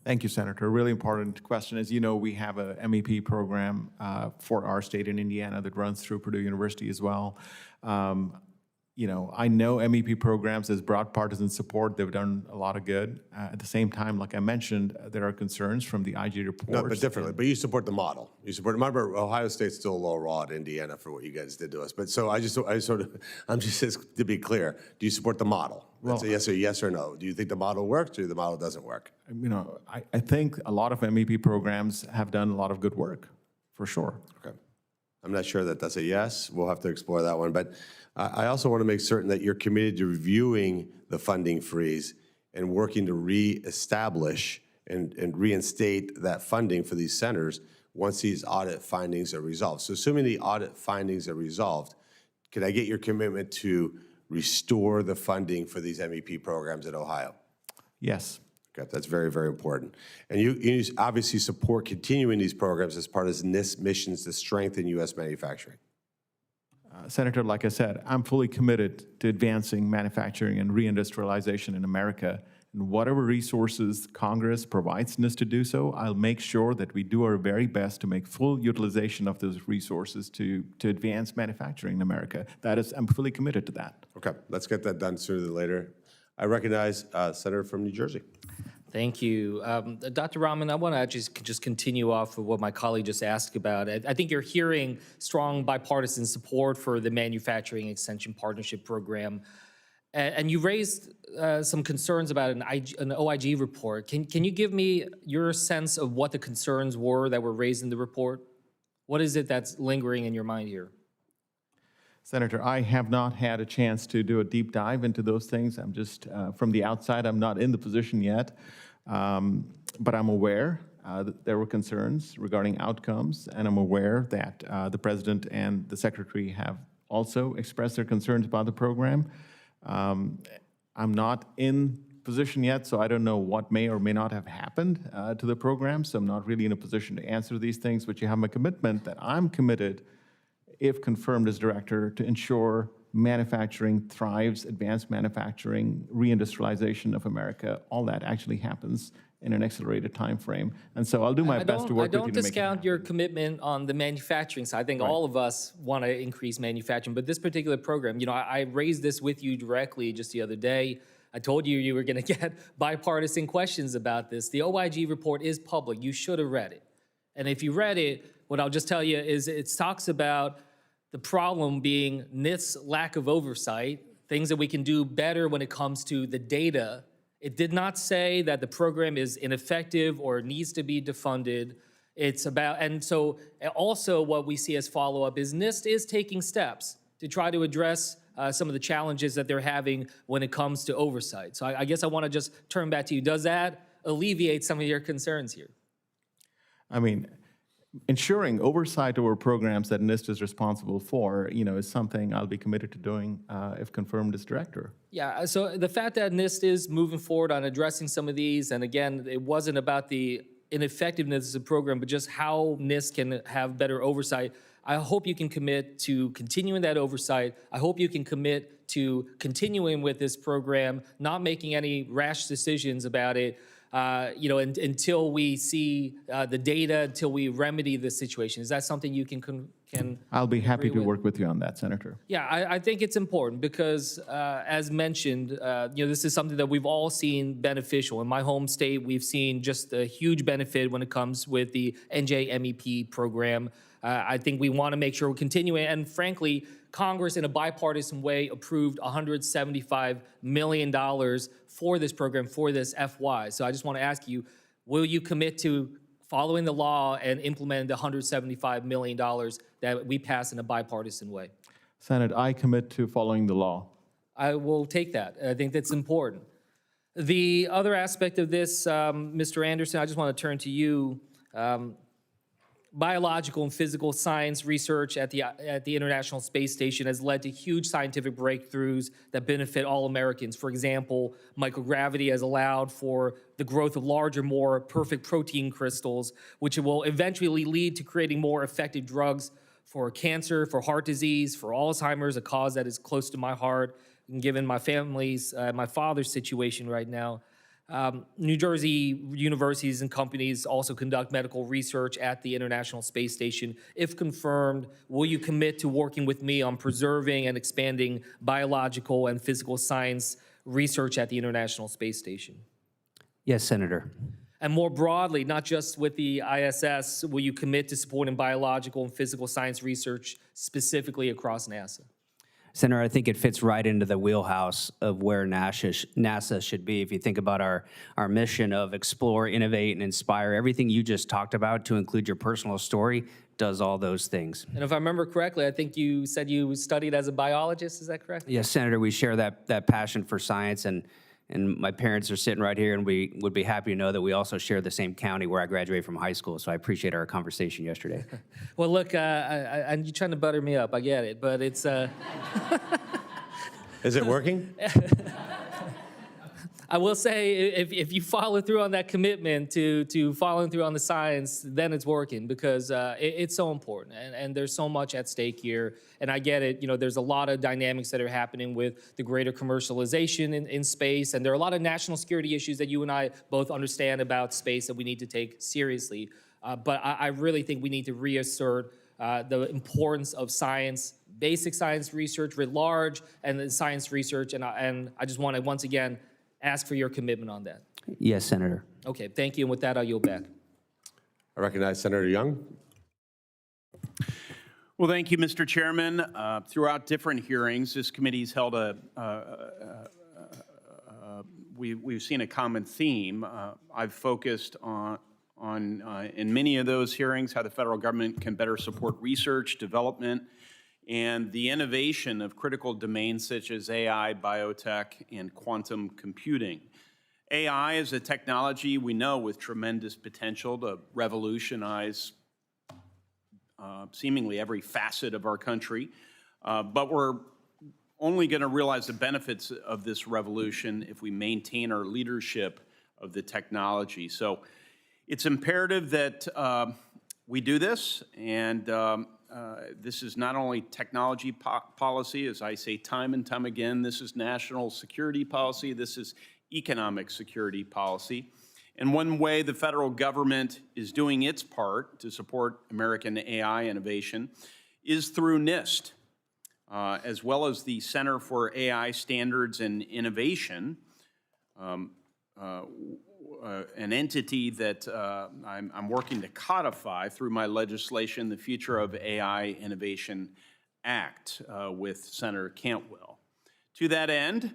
Speaker 7: Thank you, Senator. A really important question. As you know, we have a MEP program for our state in Indiana that runs through Purdue University as well. I know MEP programs as broad partisan support. They've done a lot of good. At the same time, like I mentioned, there are concerns from the IG reports.
Speaker 5: No, but differently. But you support the model. You support. Remember, Ohio State's still a low raw at Indiana for what you guys did to us. But so I'm just to be clear. Do you support the model? That's a yes or no. Do you think the model works or the model doesn't work?
Speaker 7: I think a lot of MEP programs have done a lot of good work, for sure.
Speaker 5: Okay. I'm not sure that that's a yes. We'll have to explore that one. But I also want to make certain that you're committed to reviewing the funding freeze and working to reestablish and reinstate that funding for these centers once these audit findings are resolved. So assuming the audit findings are resolved, can I get your commitment to restore the funding for these MEP programs at Ohio?
Speaker 7: Yes.
Speaker 5: Okay, that's very, very important. And you obviously support continuing these programs as part of NIST missions to strengthen U.S. manufacturing.
Speaker 7: Senator, like I said, I'm fully committed to advancing manufacturing and reindustrialization in America. And whatever resources Congress provides NIST to do so, I'll make sure that we do our very best to make full utilization of those resources to advance manufacturing in America. I'm fully committed to that.
Speaker 5: Okay, let's get that done sooner than later. I recognize Senator from New Jersey.
Speaker 8: Thank you. Dr. Raman, I want to just continue off of what my colleague just asked about. I think you're hearing strong bipartisan support for the Manufacturing Extension Partnership Program. And you raised some concerns about an OIG report. Can you give me your sense of what the concerns were that were raised in the report? What is it that's lingering in your mind here?
Speaker 7: Senator, I have not had a chance to do a deep dive into those things. I'm just, from the outside, I'm not in the position yet. But I'm aware that there were concerns regarding outcomes, and I'm aware that the President and the Secretary have also expressed their concerns about the program. I'm not in position yet, so I don't know what may or may not have happened to the program, so I'm not really in a position to answer these things, but you have my commitment that I'm committed, if confirmed as director, to ensure manufacturing thrives, advanced manufacturing, reindustrialization of America, all that actually happens in an accelerated time frame. And so I'll do my best to work with you to make it happen.
Speaker 8: I don't discount your commitment on the manufacturing side. I think all of us want to increase manufacturing, but this particular program, I raised this with you directly just the other day. I told you you were going to get bipartisan questions about this. The OIG report is public. You should have read it. And if you read it, what I'll just tell you is it talks about the problem being NIST's lack of oversight, things that we can do better when it comes to the data. It did not say that the program is ineffective or needs to be defunded. It's about, and so also what we see as follow-up is NIST is taking steps to try to address some of the challenges that they're having when it comes to oversight. So I guess I want to just turn back to you. Does that alleviate some of your concerns here?
Speaker 7: I mean, ensuring oversight over programs that NIST is responsible for, is something I'll be committed to doing if confirmed as director.
Speaker 8: Yeah, so the fact that NIST is moving forward on addressing some of these, and again, it wasn't about the ineffectiveness of the program, but just how NIST can have better oversight. I hope you can commit to continuing that oversight. I hope you can commit to continuing with this program, not making any rash decisions about it, until we see the data, until we remedy the situation. Is that something you can
Speaker 7: I'll be happy to
Speaker 8: with?
Speaker 7: work with you on that, Senator.
Speaker 8: Yeah, I think it's important because, as mentioned, this is something that we've all seen beneficial. In my home state, we've seen just a huge benefit when it comes with the NJ-MEP program. I think we want to make sure we're continuing, and frankly, Congress, in a bipartisan way, approved $175 million for this program, for this FY. So I just want to ask you, will you commit to following the law and implementing the $175 million that we passed in a bipartisan way?
Speaker 7: Senate, I commit to following the law.
Speaker 8: I will take that. I think that's important. The other aspect of this, Mr. Anderson, I just want to turn to you. Biological and physical science research at the International Space Station has led to huge scientific breakthroughs that benefit all Americans. For example, microgravity has allowed for the growth of larger, more perfect protein crystals, which will eventually lead to creating more effective drugs for cancer, for heart disease, for Alzheimer's, a cause that is close to my heart, and given my family's, my father's situation right now. New Jersey universities and companies also conduct medical research at the International Space Station. If confirmed, will you commit to working with me on preserving and expanding biological and physical science research at the International Space Station?
Speaker 6: Yes, Senator.
Speaker 8: And more broadly, not just with the ISS, will you commit to supporting biological and physical science research specifically across NASA?
Speaker 6: Senator, I think it fits right into the wheelhouse of where NASA should be. If you think about our mission of explore, innovate, and inspire, everything you just talked about, to include your personal story, does all those things.
Speaker 8: And if I remember correctly, I think you said you studied as a biologist, is that correct?
Speaker 6: Yes, Senator, we share that passion for science, and my parents are sitting right here, and we would be happy to know that we also share the same county where I graduated from high school, so I appreciate our conversation yesterday.
Speaker 8: Well, look, you're trying to butter me up, I get it, but it's...
Speaker 5: Is it working?
Speaker 8: I will say, if you follow through on that commitment to following through on the science, then it's working, because it's so important, and there's so much at stake here. And I get it, there's a lot of dynamics that are happening with the greater commercialization in space, and there are a lot of national security issues that you and I both understand about space that we need to take seriously. But I really think we need to reassert the importance of science, basic science research writ large, and then science research, and I just want to once again ask for your commitment on that.
Speaker 6: Yes, Senator.
Speaker 8: Okay, thank you, and with that, I'll yield back.
Speaker 5: I recognize Senator Young.
Speaker 4: Well, thank you, Mr. Chairman. Throughout different hearings, this committee's held we've seen a common theme. I've focused on in many of those hearings how the federal government can better support research, development, and the innovation of critical domains such as AI, biotech, and quantum computing. AI is a technology we know with tremendous potential to revolutionize seemingly every facet of our country, but we're only going to realize the benefits of this revolution if we maintain our leadership of the technology. So it's imperative that we do this, and this is not only technology policy, as I say time and time again, this is national security policy, this is economic security policy. And one way the federal government is doing its part to support American AI innovation is through NIST, as well as the Center for AI Standards and Innovation, an entity that I'm working to codify through my legislation, the Future of AI Innovation Act, with Senator Cantwell. To that end,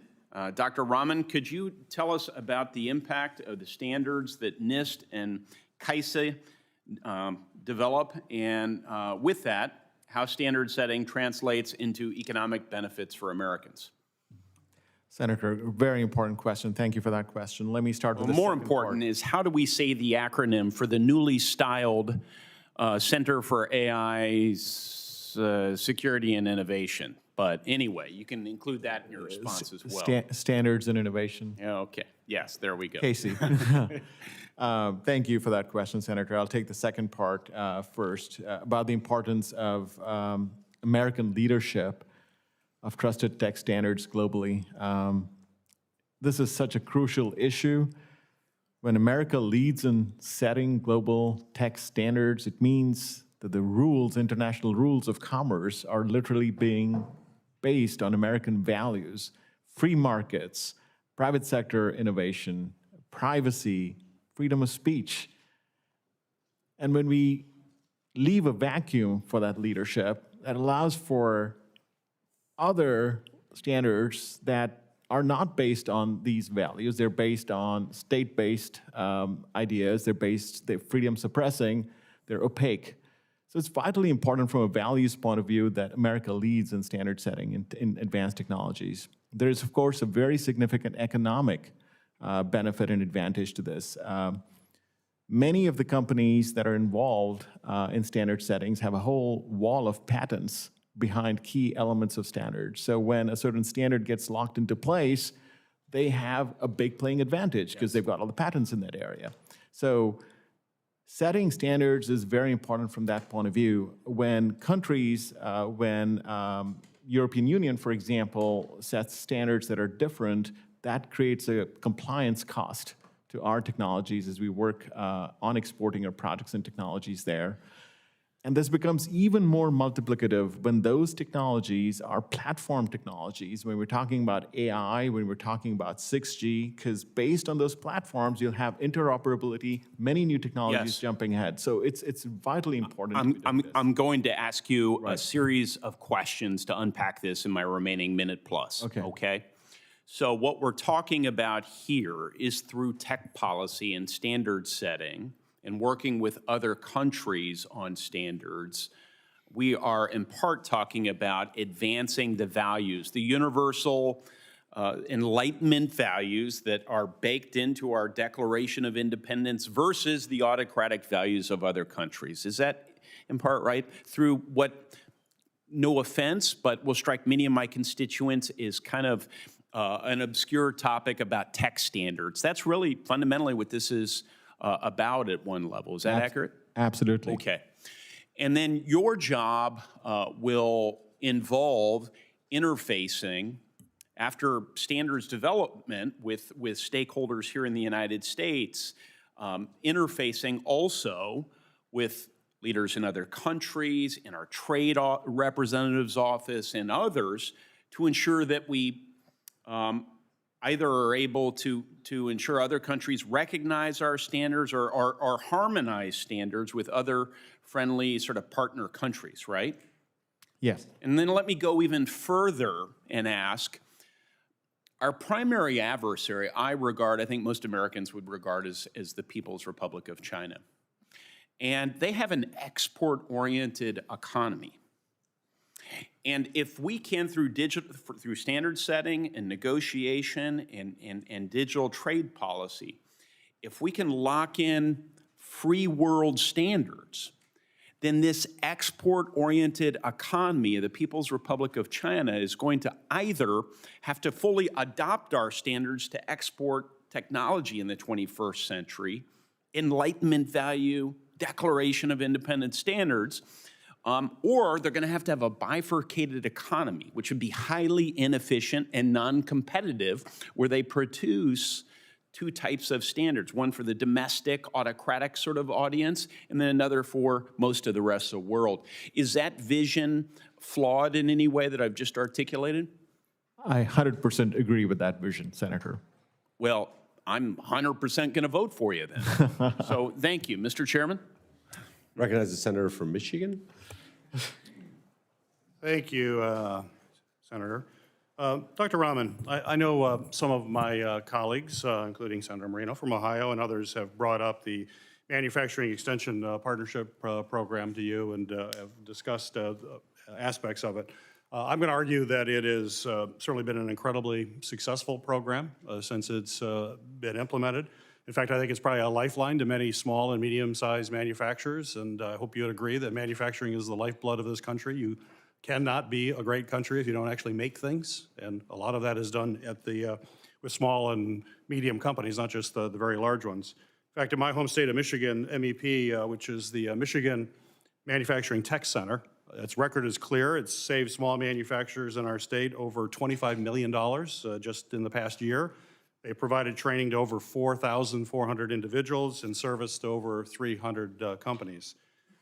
Speaker 4: Dr. Raman, could you tell us about the impact of the standards that NIST and CAISA develop, and with that, how standard setting translates into economic benefits for Americans?
Speaker 7: Senator, very important question. Thank you for that question. Let me start with the
Speaker 4: More
Speaker 7: second
Speaker 4: important
Speaker 7: part.
Speaker 4: is, how do we say the acronym for the newly styled Center for AI Security and Innovation? But anyway, you can include that in your response as well.
Speaker 7: Standards and innovation.
Speaker 4: Yeah, okay. Yes, there we go.
Speaker 7: Casey. Thank you for that question, Senator. I'll take the second part first, about the importance of American leadership of trusted tech standards globally. This is such a crucial issue. When America leads in setting global tech standards, it means that the rules, international rules of commerce, are literally being based on American values, free markets, private sector innovation, privacy, freedom of speech. And when we leave a vacuum for that leadership, that allows for other standards that are not based on these values. They're based on state-based ideas. They're freedom suppressing. They're opaque. So it's vitally important from a values point of view that America leads in standard setting in advanced technologies. There is, of course, a very significant economic benefit and advantage to this. Many of the companies that are involved in standard settings have a whole wall of patents behind key elements of standards. So when a certain standard gets locked into place, they have a big playing advantage because they've got all the patents in that area. So setting standards is very important from that point of view. When countries, European Union, for example, sets standards that are different, that creates a compliance cost to our technologies as we work on exporting our products and technologies there. And this becomes even more multiplicative when those technologies are platform technologies, when we're talking about AI, when we're talking about 6G, because based on those platforms, you'll have interoperability, many new technologies
Speaker 4: Yes.
Speaker 7: jumping ahead. So it's vitally important. to be doing this.
Speaker 4: I'm going to ask you a series of questions to unpack this in my remaining minute plus.
Speaker 7: Okay.
Speaker 4: Okay? So what we're talking about here is through tech policy and standard setting and working with other countries on standards, we are in part talking about advancing the values, the universal Enlightenment values that are baked into our Declaration of Independence versus the autocratic values of other countries. Is that in part right? Through what, no offense, but will strike many of my constituents is kind of an obscure topic about tech standards. That's really fundamentally what this is about at one level. Is that accurate?
Speaker 7: Absolutely.
Speaker 4: Okay. And then your job will involve interfacing after standards development with stakeholders here in the United States, interfacing also with leaders in other countries, in our trade representative's office, and others to ensure that we either are able to ensure other countries recognize our standards or harmonize standards with other friendly sort of partner countries, right?
Speaker 7: Yes.
Speaker 4: And then let me go even further and ask, our primary adversary, I think most Americans would regard as the People's Republic of China. And they have an export-oriented economy. And if we can, through standard setting and negotiation and digital trade policy, if we can lock in free world standards, then this export-oriented economy of the People's Republic of China is going to either have to fully adopt our standards to export technology in the 21st century, Enlightenment value, Declaration of Independence standards, or they're going to have a bifurcated economy, which would be highly inefficient and non-competitive, where they produce two types of standards, one for the domestic, autocratic sort of audience, and then another for most of the rest of the world. Is that vision flawed in any way that I've just articulated?
Speaker 7: I 100% agree with that vision, Senator.
Speaker 4: Well, I'm 100% going to vote for you then. So thank you. Mr. Chairman?
Speaker 5: Recognize the senator from Michigan.
Speaker 9: Thank you, Senator. Dr. Raman, I know some of my colleagues, including Senator Moreno from Ohio and others, have brought up the Manufacturing Extension Partnership Program to you and have discussed aspects of it. I'm going to argue that it has certainly been an incredibly successful program since it's been implemented. In fact, I think it's probably a lifeline to many small and medium-sized manufacturers, and I hope you would agree that manufacturing is the lifeblood of this country. You cannot be a great country if you don't actually make things, and a lot of that is done at with small and medium companies, not just the very large ones. In fact, in my home state of Michigan, MEP, which is the Michigan Manufacturing Tech Center, its record is clear. It's saved small manufacturers in our state over $25 million just in the past year. They provided training to over 4,400 individuals and service to over 300 companies.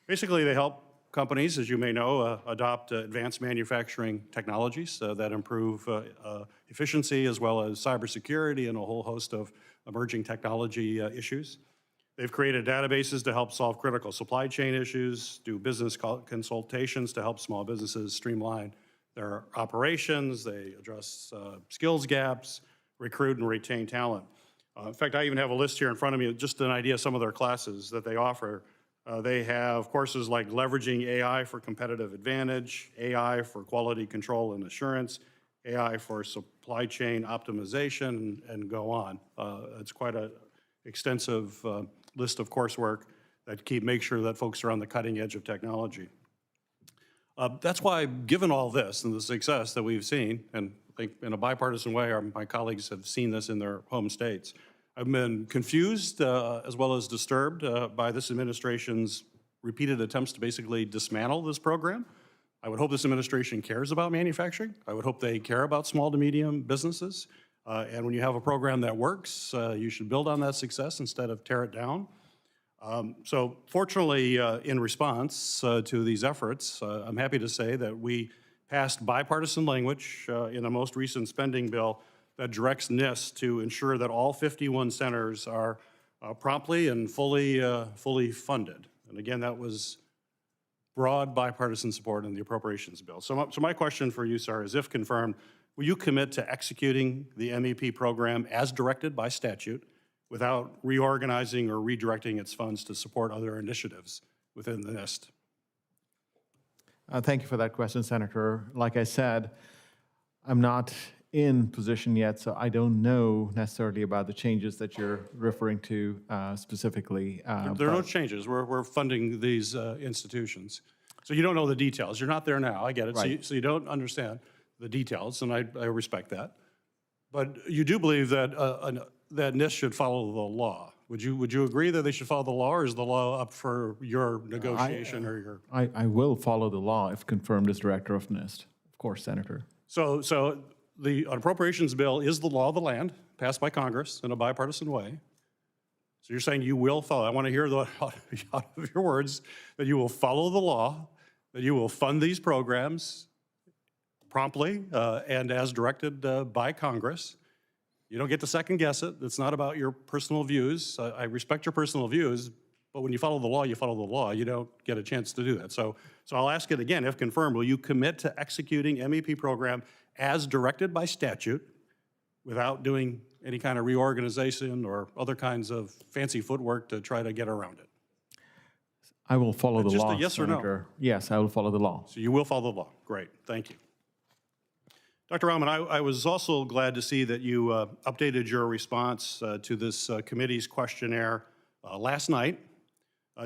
Speaker 9: Basically, they help companies, as you may know, adopt advanced manufacturing technologies that improve efficiency as well as cybersecurity and a whole host of emerging technology issues. They've created databases to help solve critical supply chain issues, do business consultations to help small businesses streamline their operations. They address skills gaps, recruit and retain talent. In fact, I even have a list here in front of me, just an idea of some of their classes that they offer. They have courses like leveraging AI for competitive advantage, AI for quality control and assurance, AI for supply chain optimization, and go on. It's quite an extensive list of coursework that make sure that folks are on the cutting edge of technology. That's why, given all this and the success that we've seen, and I think in a bipartisan way, my colleagues have seen this in their home states, I've been confused as well as disturbed by this administration's repeated attempts to basically dismantle this program. I would hope this administration cares about manufacturing. I would hope they care about small to medium businesses. And when you have a program that works, you should build on that success instead of tear it down. So fortunately, in response to these efforts, I'm happy to say that we passed bipartisan language in the most recent spending bill that directs NIST to ensure that all 51 centers are promptly and fully funded. And again, that was broad bipartisan support in the appropriations bill. So my question for you, sir, is if confirmed, will you commit to executing the MEP program as directed by statute without reorganizing or redirecting its funds to support other initiatives within the NIST?
Speaker 7: Thank you for that question, Senator. Like I said, I'm not in position yet, so I don't know necessarily about the changes that you're referring to specifically.
Speaker 9: There are no changes. We're funding these institutions. So you don't know the details. You're not there now. I get it.
Speaker 7: Right.
Speaker 9: So you don't understand the details, and I respect that. But you do believe that that NIST should follow the law. Would you agree that they should follow the law, or is the law up for your negotiation or your?
Speaker 7: I will follow the law if confirmed as director of NIST. Of course, Senator.
Speaker 9: So the appropriations bill is the law of the land, passed by Congress in a bipartisan way. So you're saying you will follow. I want to hear out of your words that you will follow the law, that you will fund these programs promptly and as directed by Congress. You don't get to second guess it. It's not about your personal views. I respect your personal views, but when you follow the law, you follow the law. You don't get a chance to do that. So I'll ask it again. If confirmed, will you commit to executing MEP program as directed by statute without doing any kind of reorganization or other kinds of fancy footwork to try to get around it?
Speaker 7: I will follow the
Speaker 9: Just a
Speaker 7: law,
Speaker 9: yes or no?
Speaker 7: Senator. Yes, I will follow the law.
Speaker 9: So you will follow the law. Great. Thank you. Dr. Raman, I was also glad to see that you updated your response to this committee's questionnaire last night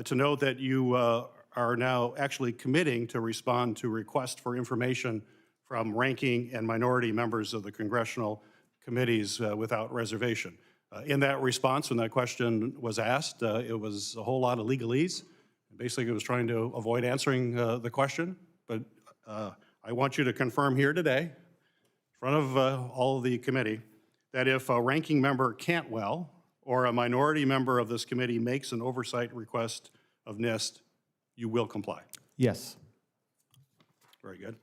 Speaker 9: to note that you are now actually committing to respond to requests for information from ranking and minority members of the congressional committees without reservation. In that response, when that question was asked, it was a whole lot of legalese. Basically, it was trying to avoid answering the question, but I want you to confirm here today, in front of all of the committee, that if a ranking member Cantwell or a minority member of this committee makes an oversight request of NIST, you will comply.
Speaker 7: Yes.
Speaker 9: Very good.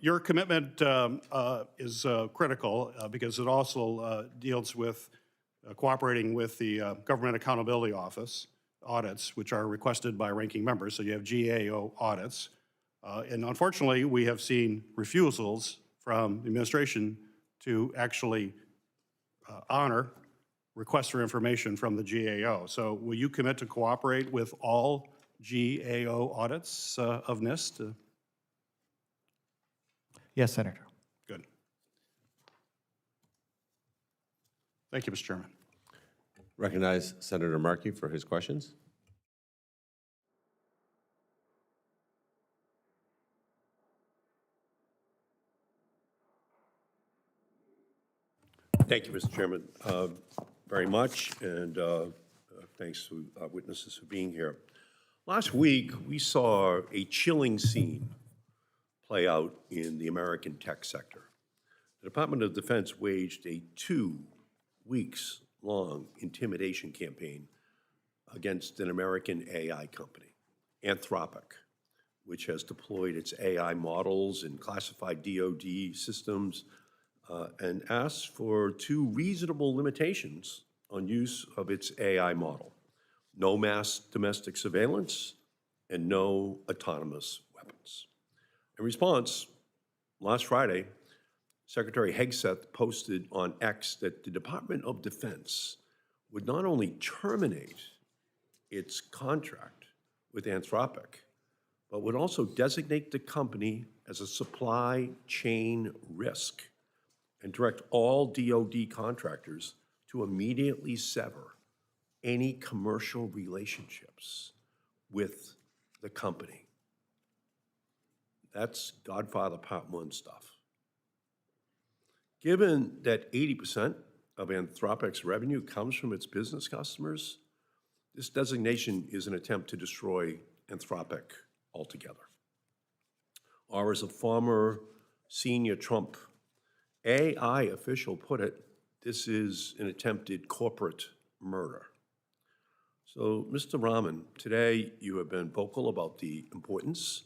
Speaker 9: Your commitment is critical because it also deals with cooperating with the Government Accountability Office audits, which are requested by ranking members. So you have GAO audits. And unfortunately, we have seen refusals from the administration to actually honor requests for information from the GAO. So will you commit to cooperate with all GAO audits of NIST?
Speaker 7: Yes, Senator.
Speaker 9: Good. Thank you, Mr. Chairman.
Speaker 5: Recognize Senator Markey for his questions.
Speaker 10: Thank you, Mr. Chairman, very much, and thanks to witnesses for being here. Last week, we saw a chilling scene play out in the American tech sector. The Department of Defense waged a 2 weeks-long intimidation campaign against an American AI company, Anthropic, which has deployed its AI models in classified DoD systems and asked for 2 reasonable limitations on use of its AI model: no mass domestic surveillance and no autonomous weapons. In response, last Friday, Secretary Hegseth posted on X that the Department of Defense would not only terminate its contract with Anthropic, but would also designate the company as a supply chain risk and direct all DoD contractors to immediately sever any commercial relationships with the company. That's Godfather Part 1 stuff. Given that 80% of Anthropic's revenue comes from its business customers, this designation is an attempt to destroy Anthropic altogether. Or as a former senior Trump AI official put it, this is an attempted corporate murder. So, Mr. Raman, today you have been vocal about the importance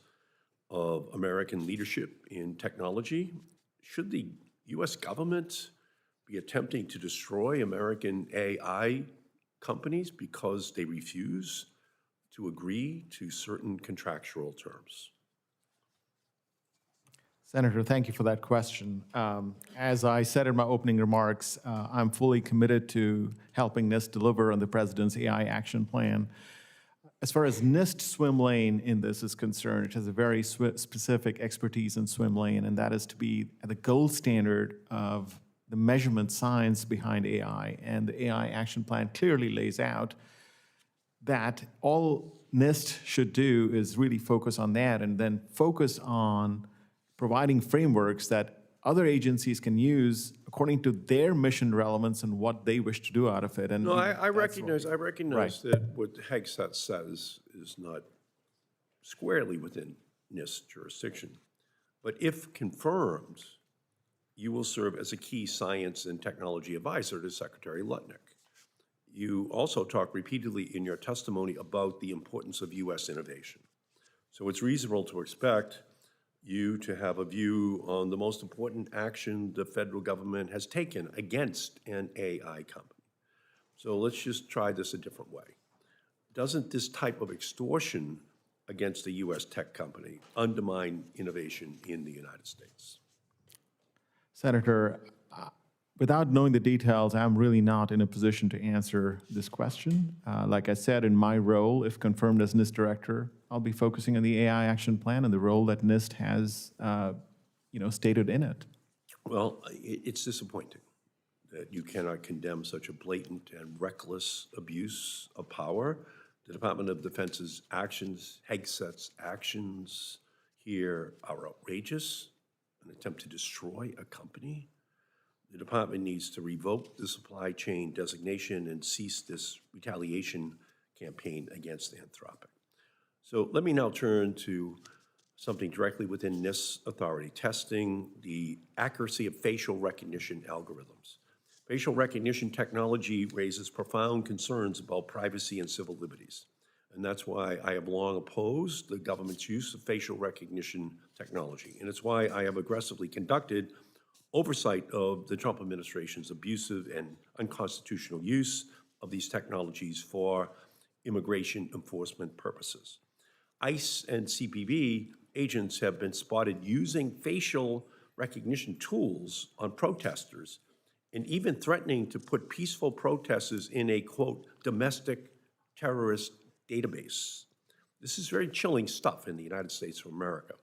Speaker 10: of American leadership in technology. Should the U.S. government be attempting to destroy American AI companies because they refuse to agree to certain contractual terms?
Speaker 7: Senator, thank you for that question. As I said in my opening remarks, I'm fully committed to helping NIST deliver on the President's AI Action Plan. As far as NIST swim lane in this is concerned, it has a very specific expertise in swim lane, and that is to be the gold standard of the measurement science behind AI. And the AI Action Plan clearly lays out that all NIST should do is really focus on that and then focus on providing frameworks that other agencies can use according to their mission relevance and what they wish to do out of it. And
Speaker 10: No, I recognize that what Hegseth says is not squarely within NIST jurisdiction. But if confirmed, you will serve as a key science and technology advisor to Secretary Lutnick. You also talk repeatedly in your testimony about the importance of U.S. innovation. So it's reasonable to expect you to have a view on the most important action the federal government has taken against an AI company. So let's just try this a different way. Doesn't this type of extortion against a U.S. tech company undermine innovation in the United States?
Speaker 7: Senator, without knowing the details, I'm really not in a position to answer this question. Like I said, in my role, if confirmed as NIST director, I'll be focusing on the AI Action Plan and the role that NIST has, stated in it.
Speaker 10: Well, it's disappointing that you cannot condemn such a blatant and reckless abuse of power. The Department of Defense's actions, Hegseth's actions here are outrageous, an attempt to destroy a company. The department needs to revoke the supply chain designation and cease this retaliation campaign against Anthropic. So let me now turn to something directly within NIST's authority, testing the accuracy of facial recognition algorithms. Facial recognition technology raises profound concerns about privacy and civil liberties. And that's why I have long opposed the government's use of facial recognition technology. And it's why I have aggressively conducted oversight of the Trump administration's abusive and unconstitutional use of these technologies for immigration enforcement purposes. ICE and CBP agents have been spotted using facial recognition tools on protesters and even threatening to put peaceful protesters in a, quote, domestic terrorist database. This is very chilling stuff in the United States of America.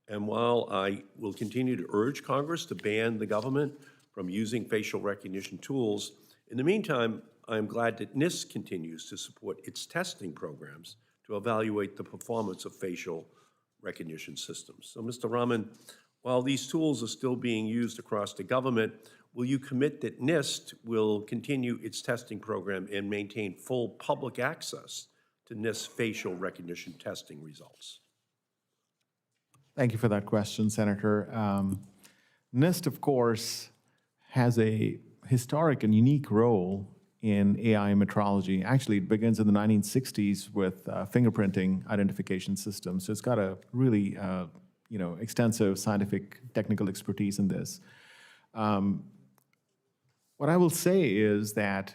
Speaker 10: And while I will continue to urge Congress to ban the government from using facial recognition tools, in the meantime, I am glad that NIST continues to support its testing programs to evaluate the performance of facial recognition systems. So, Mr. Raman, while these tools are still being used across the government, will you commit that NIST will continue its testing program and maintain full public access to NIST facial recognition testing results?
Speaker 7: Thank you for that question, Senator. NIST, of course, has a historic and unique role in AI metrology. Actually, it begins in the 1960s with fingerprinting identification systems. So it's got a really, extensive scientific technical expertise in this. What I will say is that,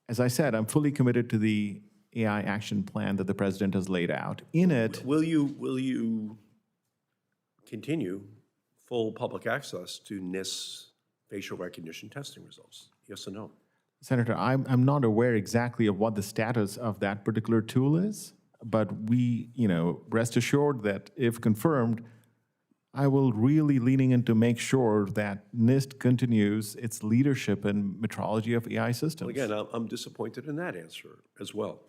Speaker 7: as I said, I'm fully committed to the AI action plan that the president has laid out. In it,
Speaker 10: Will you continue full public access to NIST's facial recognition testing results? Yes or no?
Speaker 7: Senator, I'm not aware exactly of what the status of that particular tool is, but we, rest assured that if confirmed, I will really leaning in to make sure that NIST continues its leadership in metrology of AI systems.
Speaker 10: Well, again, I'm disappointed in that answer as well,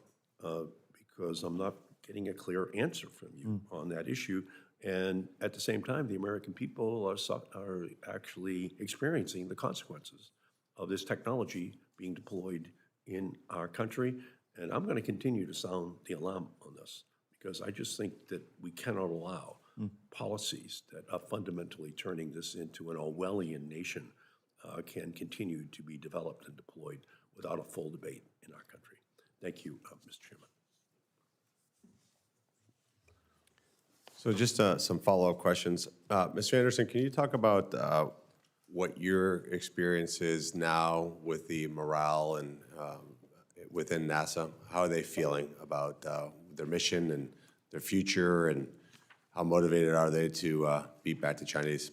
Speaker 10: because I'm not getting a clear answer from you on that issue. And at the same time, the American people are actually experiencing the consequences of this technology being deployed in our country. And I'm going to continue to sound the alarm on this, because I just think that we cannot allow policies that are fundamentally turning this into an Orwellian nation can continue to be developed and deployed without a full debate in our country. Thank you, Mr. Chairman.
Speaker 5: So just some follow-up questions. Mr. Anderson, can you talk about what your experience is now with the morale and within NASA? How are they feeling about their mission and their future, and how motivated are they to beat back the Chinese?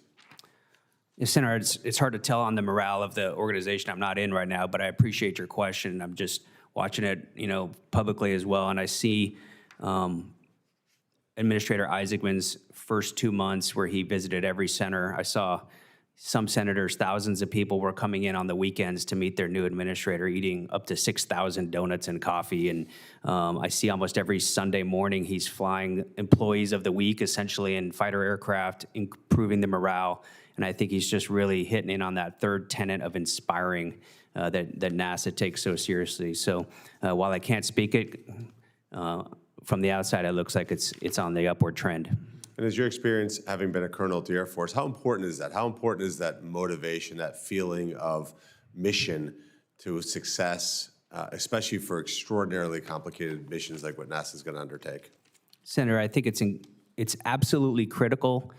Speaker 6: Yes, Senator, it's hard to tell on the morale of the organization. I'm not in right now, but I appreciate your question. I'm just watching it, publicly as well, and I see Administrator Isaacman's first 2 months where he visited every center. I saw some senators, thousands of people were coming in on the weekends to meet their new administrator, eating up to 6,000 donuts and coffee. And I see almost every Sunday morning he's flying employees of the week, essentially, in fighter aircraft, improving the morale. And I think he's just really hitting in on that third tenet of inspiring that NASA takes so seriously. So while I can't speak it, from the outside, it looks like it's on the upward trend.
Speaker 5: And as your experience, having been a colonel at the Air Force, how important is that? How important is that motivation, that feeling of mission to success, especially for extraordinarily complicated missions like what NASA is going to undertake?
Speaker 6: Senator, I think it's absolutely critical.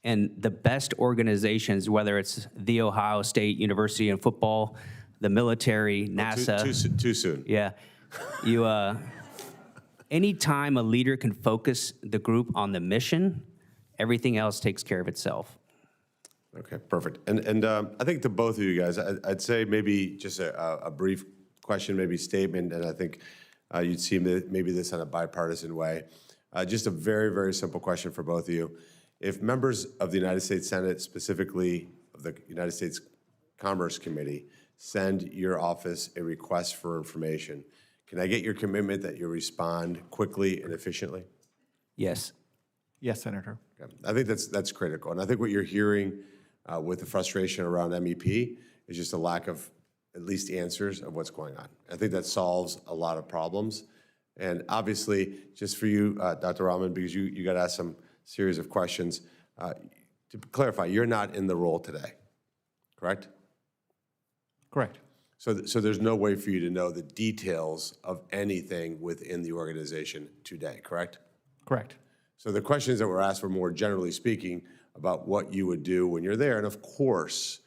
Speaker 6: And the best organizations, whether it's The Ohio State University in football, the military, NASA.
Speaker 5: Too soon.
Speaker 6: Yeah. Anytime a leader can focus the group on the mission, everything else takes care of itself.
Speaker 5: Okay, perfect. And I think to both of you guys, I'd say maybe just a brief question, maybe statement, and I think you'd see maybe this in a bipartisan way. Just a very, very simple question for both of you. If members of the United States Senate, specifically of the United States Commerce Committee, send your office a request for information, can I get your commitment that you respond quickly and efficiently?
Speaker 6: Yes.
Speaker 7: Yes, Senator.
Speaker 5: Okay. I think that's critical. And I think what you're hearing with the frustration around MEP is just a lack of at least answers of what's going on. I think that solves a lot of problems. And obviously, just for you, Dr. Raman, because you got asked some series of questions, to clarify, you're not in the role today, correct?
Speaker 7: Correct.
Speaker 5: So there's no way for you to know the details of anything within the organization today, correct?
Speaker 7: Correct.
Speaker 5: So the questions that were asked were more generally speaking about what you would do when you're there. And of course,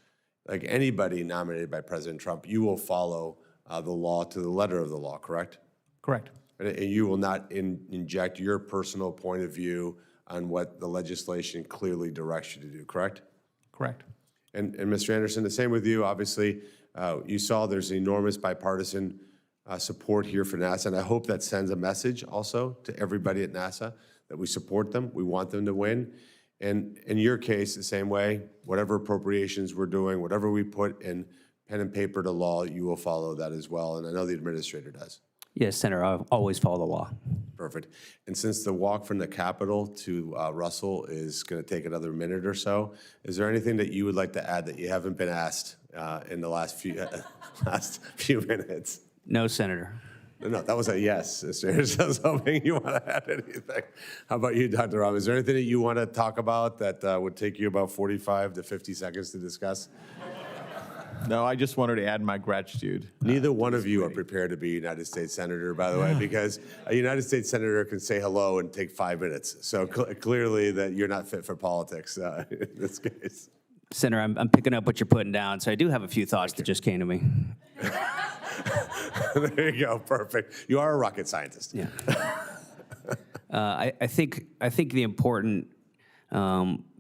Speaker 5: like anybody nominated by President Trump, you will follow the law to the letter of the law, correct?
Speaker 7: Correct.
Speaker 5: And you will not inject your personal point of view on what the legislation clearly directs you to do, correct?
Speaker 7: Correct.
Speaker 5: And Mr. Anderson, the same with you, obviously. You saw there's enormous bipartisan support here for NASA, and I hope that sends a message also to everybody at NASA that we support them, we want them to win. And in your case, the same way, whatever appropriations we're doing, whatever we put in pen and paper to law, you will follow that as well, and I know the administrator does.
Speaker 6: Yes, Senator, I always follow the law.
Speaker 5: Perfect. And since the walk from the Capitol to Russell is going to take another minute or so, is there anything that you would like to add that you haven't been asked in the last few minutes?
Speaker 6: No, Senator.
Speaker 5: No, that was a yes, Mr. Anderson. I was hoping you want to add anything. How about you, Dr. Raman? Is there anything that you want to talk about that would take you about 45 to 50 seconds to discuss?
Speaker 7: No, I just wanted to add my gratitude.
Speaker 5: Neither one of you are prepared to be a United States Senator, by the way, because a United States Senator can say hello and take 5 minutes. So clearly that you're not fit for politics in this case.
Speaker 6: Senator, I'm picking up what you're putting down, so I do have a few thoughts that just came to me.
Speaker 5: There you go, perfect. You are a rocket scientist.
Speaker 6: Yeah. I think the important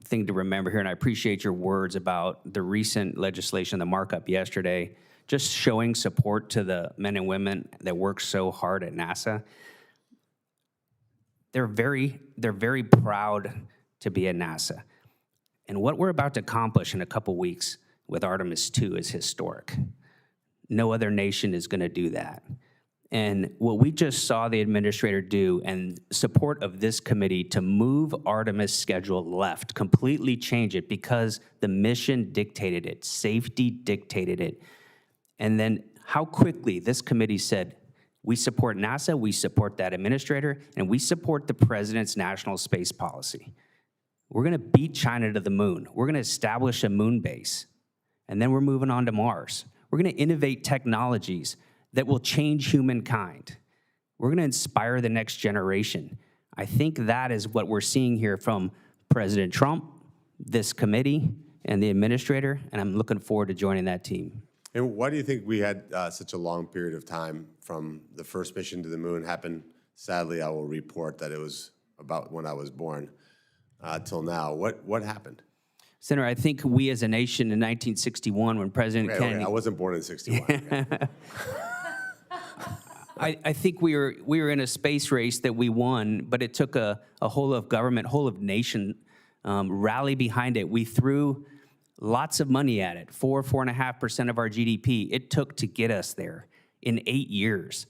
Speaker 6: thing to remember here, and I appreciate your words about the recent legislation, the markup yesterday, just showing support to the men and women that work so hard at NASA. They're very proud to be at NASA. And what we're about to accomplish in a couple weeks with Artemis II is historic. No other nation is going to do that. And what we just saw the administrator do and support of this committee to move Artemis' schedule left, completely change it because the mission dictated it, safety dictated it. And then how quickly this committee said, we support NASA, we support that administrator, and we support the president's national space policy. We're going to beat China to the moon. We're going to establish a moon base. And then we're moving on to Mars. We're going to innovate technologies that will change humankind. We're going to inspire the next generation. I think that is what we're seeing here from President Trump, this committee, and the administrator, and I'm looking forward to joining that team.
Speaker 5: And why do you think we had such a long period of time from the first mission to the moon happened? Sadly, I will report that it was about when I was born till now. What happened?
Speaker 6: Senator, I think we as a nation in 1961, when President Kennedy...
Speaker 5: I wasn't born in 61. Okay.
Speaker 6: I think we were in a space race that we won, but it took a whole of government, whole of nation rally behind it. We threw lots of money at it, 4.5% of our GDP. It took to get us there in 8 years.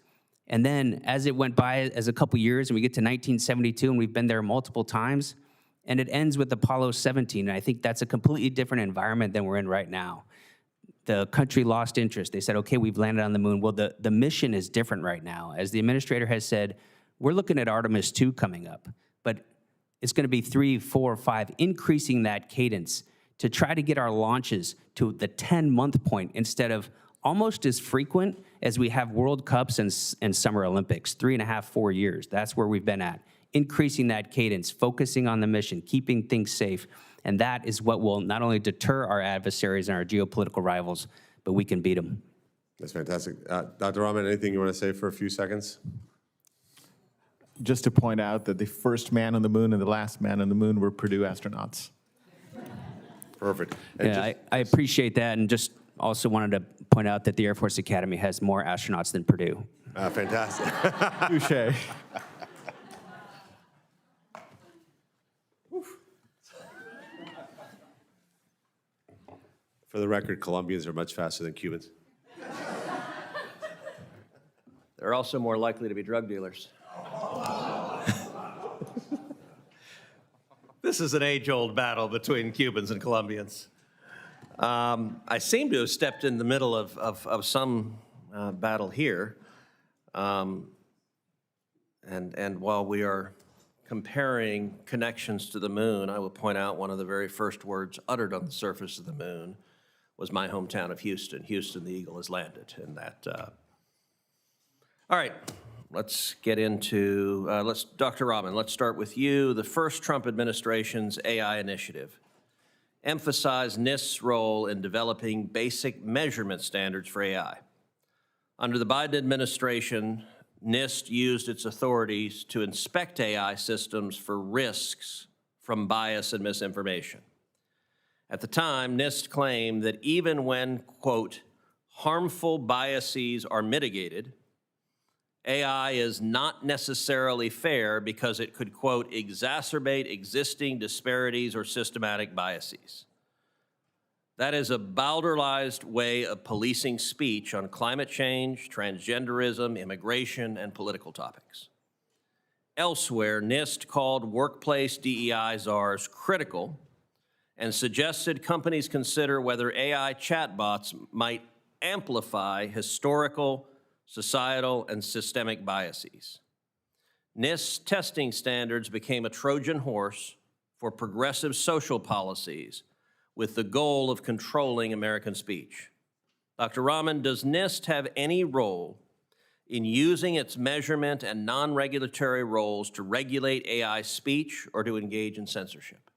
Speaker 6: And then as it went by, as a couple years, and we get to 1972, and we've been there multiple times, and it ends with Apollo 17. And I think that's a completely different environment than we're in right now. The country lost interest. They said, okay, we've landed on the moon. Well, the mission is different right now. As the administrator has said, we're looking at Artemis 2 coming up, but it's going to be 3, 4, 5, increasing that cadence to try to get our launches to the 10-month point instead of almost as frequent as we have World Cups and Summer Olympics, 3.5, 4 years. That's where we've been at. Increasing that cadence, focusing on the mission, keeping things safe. And that is what will not only deter our adversaries and our geopolitical rivals, but we can beat them.
Speaker 5: That's fantastic. Dr. Raman, anything you want to say for a few seconds?
Speaker 7: Just to point out that the first man on the moon and the last man on the moon were Purdue astronauts.
Speaker 5: Perfect. And
Speaker 6: Yeah, I appreciate that, and just also wanted to point out that the Air Force Academy has more astronauts than Purdue.
Speaker 5: Fantastic.
Speaker 7: Touche.
Speaker 5: For the record, Colombians are much faster than Cubans.
Speaker 1: They're also more likely to be drug dealers. This is an age-old battle between Cubans and Colombians. I seem to have stepped in the middle of some battle here. And while we are comparing connections to the moon, I will point out one of the very first words uttered on the surface of the moon was my hometown of Houston. Houston, the Eagle has landed. And that, all right, let's get into, Dr. Raman, let's start with you. The first Trump administration's AI initiative emphasized NIST's role in developing basic measurement standards for AI. Under the Biden administration, NIST used its authorities to inspect AI systems for risks from bias and misinformation. At the time, NIST claimed that even when, quote, harmful biases are mitigated, AI is not necessarily fair because it could, quote, exacerbate existing disparities or systematic biases. That is a Bowdlerized way of policing speech on climate change, transgenderism, immigration, and political topics. Elsewhere, NIST called workplace DEI czars critical and suggested companies consider whether AI chatbots might amplify historical, societal, and systemic biases. NIST testing standards became a Trojan horse for progressive social policies with the goal of controlling American speech. Dr. Raman, does NIST have any role in using its measurement and non-regulatory roles to regulate AI speech or to engage in censorship?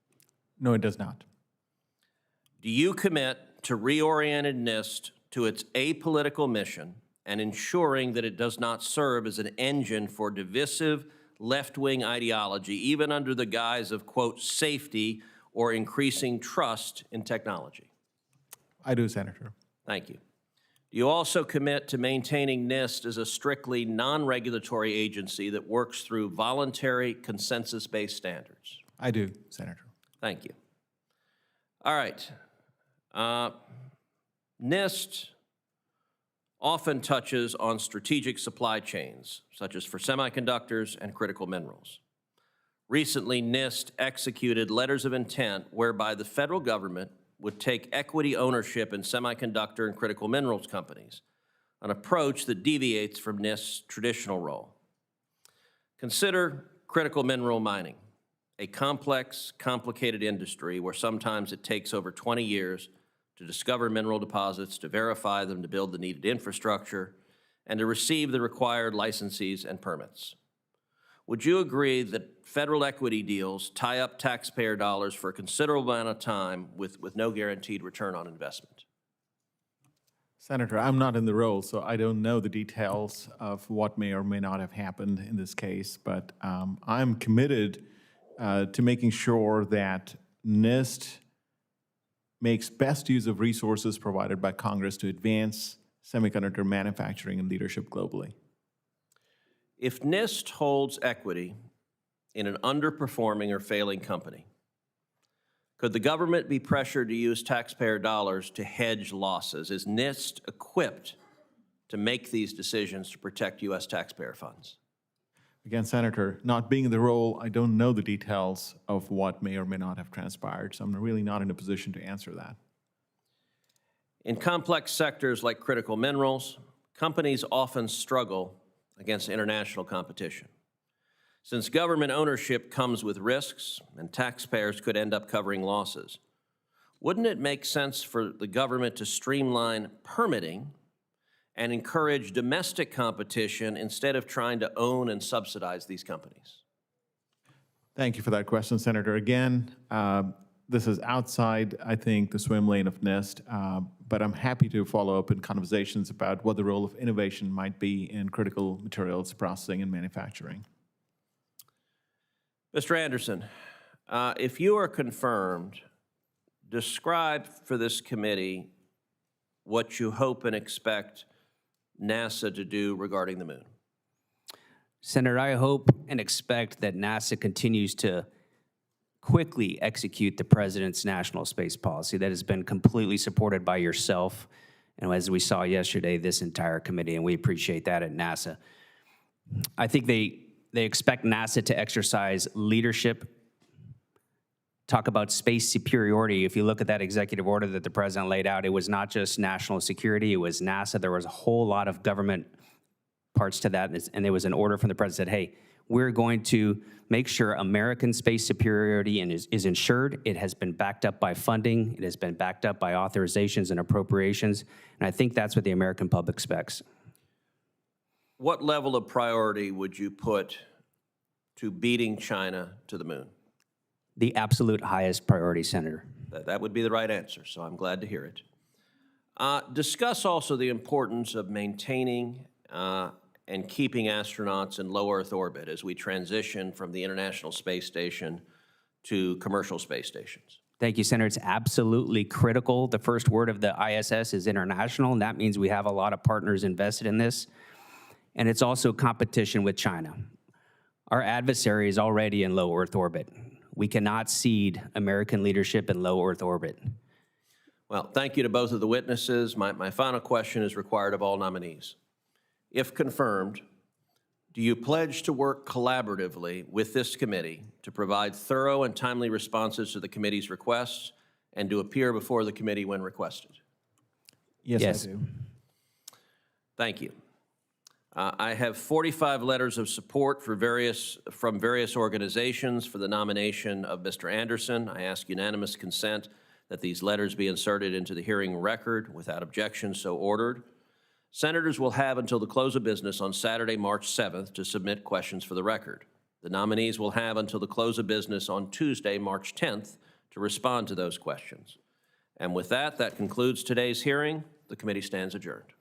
Speaker 7: No, it does not.
Speaker 1: Do you commit to reorienting NIST to its apolitical mission and ensuring that it does not serve as an engine for divisive left-wing ideology, even under the guise of, quote, safety or increasing trust in technology?
Speaker 7: I do, Senator.
Speaker 1: Thank you. Do you also commit to maintaining NIST as a strictly non-regulatory agency that works through voluntary consensus-based standards?
Speaker 7: I do, Senator.
Speaker 1: Thank you. All right. NIST often touches on strategic supply chains, such as for semiconductors and critical minerals. Recently, NIST executed letters of intent whereby the federal government would take equity ownership in semiconductor and critical minerals companies, an approach that deviates from NIST's traditional role. Consider critical mineral mining, a complex, complicated industry where sometimes it takes over 20 years to discover mineral deposits, to verify them, to build the needed infrastructure, and to receive the required licenses and permits. Would you agree that federal equity deals tie up taxpayer dollars for a considerable amount of time with no guaranteed return on investment?
Speaker 7: Senator, I'm not in the role, so I don't know the details of what may or may not have happened in this case, but I'm committed to making sure that NIST makes best use of resources provided by Congress to advance semiconductor manufacturing and leadership globally.
Speaker 1: If NIST holds equity in an underperforming or failing company, could the government be pressured to use taxpayer dollars to hedge losses? Is NIST equipped to make these decisions to protect U.S. taxpayer funds?
Speaker 7: Again, Senator, not being in the role, I don't know the details of what may or may not have transpired, so I'm really not in a position to answer that.
Speaker 1: In complex sectors like critical minerals, companies often struggle against international competition. Since government ownership comes with risks and taxpayers could end up covering losses, wouldn't it make sense for the government to streamline permitting and encourage domestic competition instead of trying to own and subsidize these companies?
Speaker 7: Thank you for that question, Senator. Again, this is outside, I think, the swim lane of NIST, but I'm happy to follow up in conversations about what the role of innovation might be in critical materials processing and manufacturing.
Speaker 1: Mr. Anderson, if you are confirmed, describe for this committee what you hope and expect NASA to do regarding the moon.
Speaker 6: Senator, I hope and expect that NASA continues to quickly execute the President's national space policy that has been completely supported by yourself, and as we saw yesterday, this entire committee, and we appreciate that at NASA. I think they expect NASA to exercise leadership, talk about space superiority. If you look at that executive order that the President laid out, it was not just national security, it was NASA. There was a whole lot of government parts to that, and there was an order from the President that said, hey, we're going to make sure American space superiority is ensured. It has been backed up by funding. It has been backed up by authorizations and appropriations, and I think that's what the American public expects.
Speaker 1: What level of priority would you put to beating China to the moon?
Speaker 6: The absolute highest priority, Senator.
Speaker 1: That would be the right answer, so I'm glad to hear it. Discuss also the importance of maintaining and keeping astronauts in low Earth orbit as we transition from the International Space Station to commercial space stations.
Speaker 6: Thank you, Senator. It's absolutely critical. The first word of the ISS is international, and that means we have a lot of partners invested in this. And it's also competition with China. Our adversary is already in low Earth orbit. We cannot cede American leadership in low Earth orbit.
Speaker 1: Well, thank you to both of the witnesses. My final question is required of all nominees. If confirmed, do you pledge to work collaboratively with this committee to provide thorough and timely responses to the committee's requests and to appear before the committee when requested?
Speaker 7: Yes. I do.
Speaker 1: Thank you. I have 45 letters of support from various organizations for the nomination of Mr. Anderson. I ask unanimous consent that these letters be inserted into the hearing record without objection, so ordered. Senators will have until the close of business on Saturday, March 7th to submit questions for the record. The nominees will have until the close of business on Tuesday, March 10th to respond to those questions. And with that, that concludes today's hearing. The committee stands adjourned.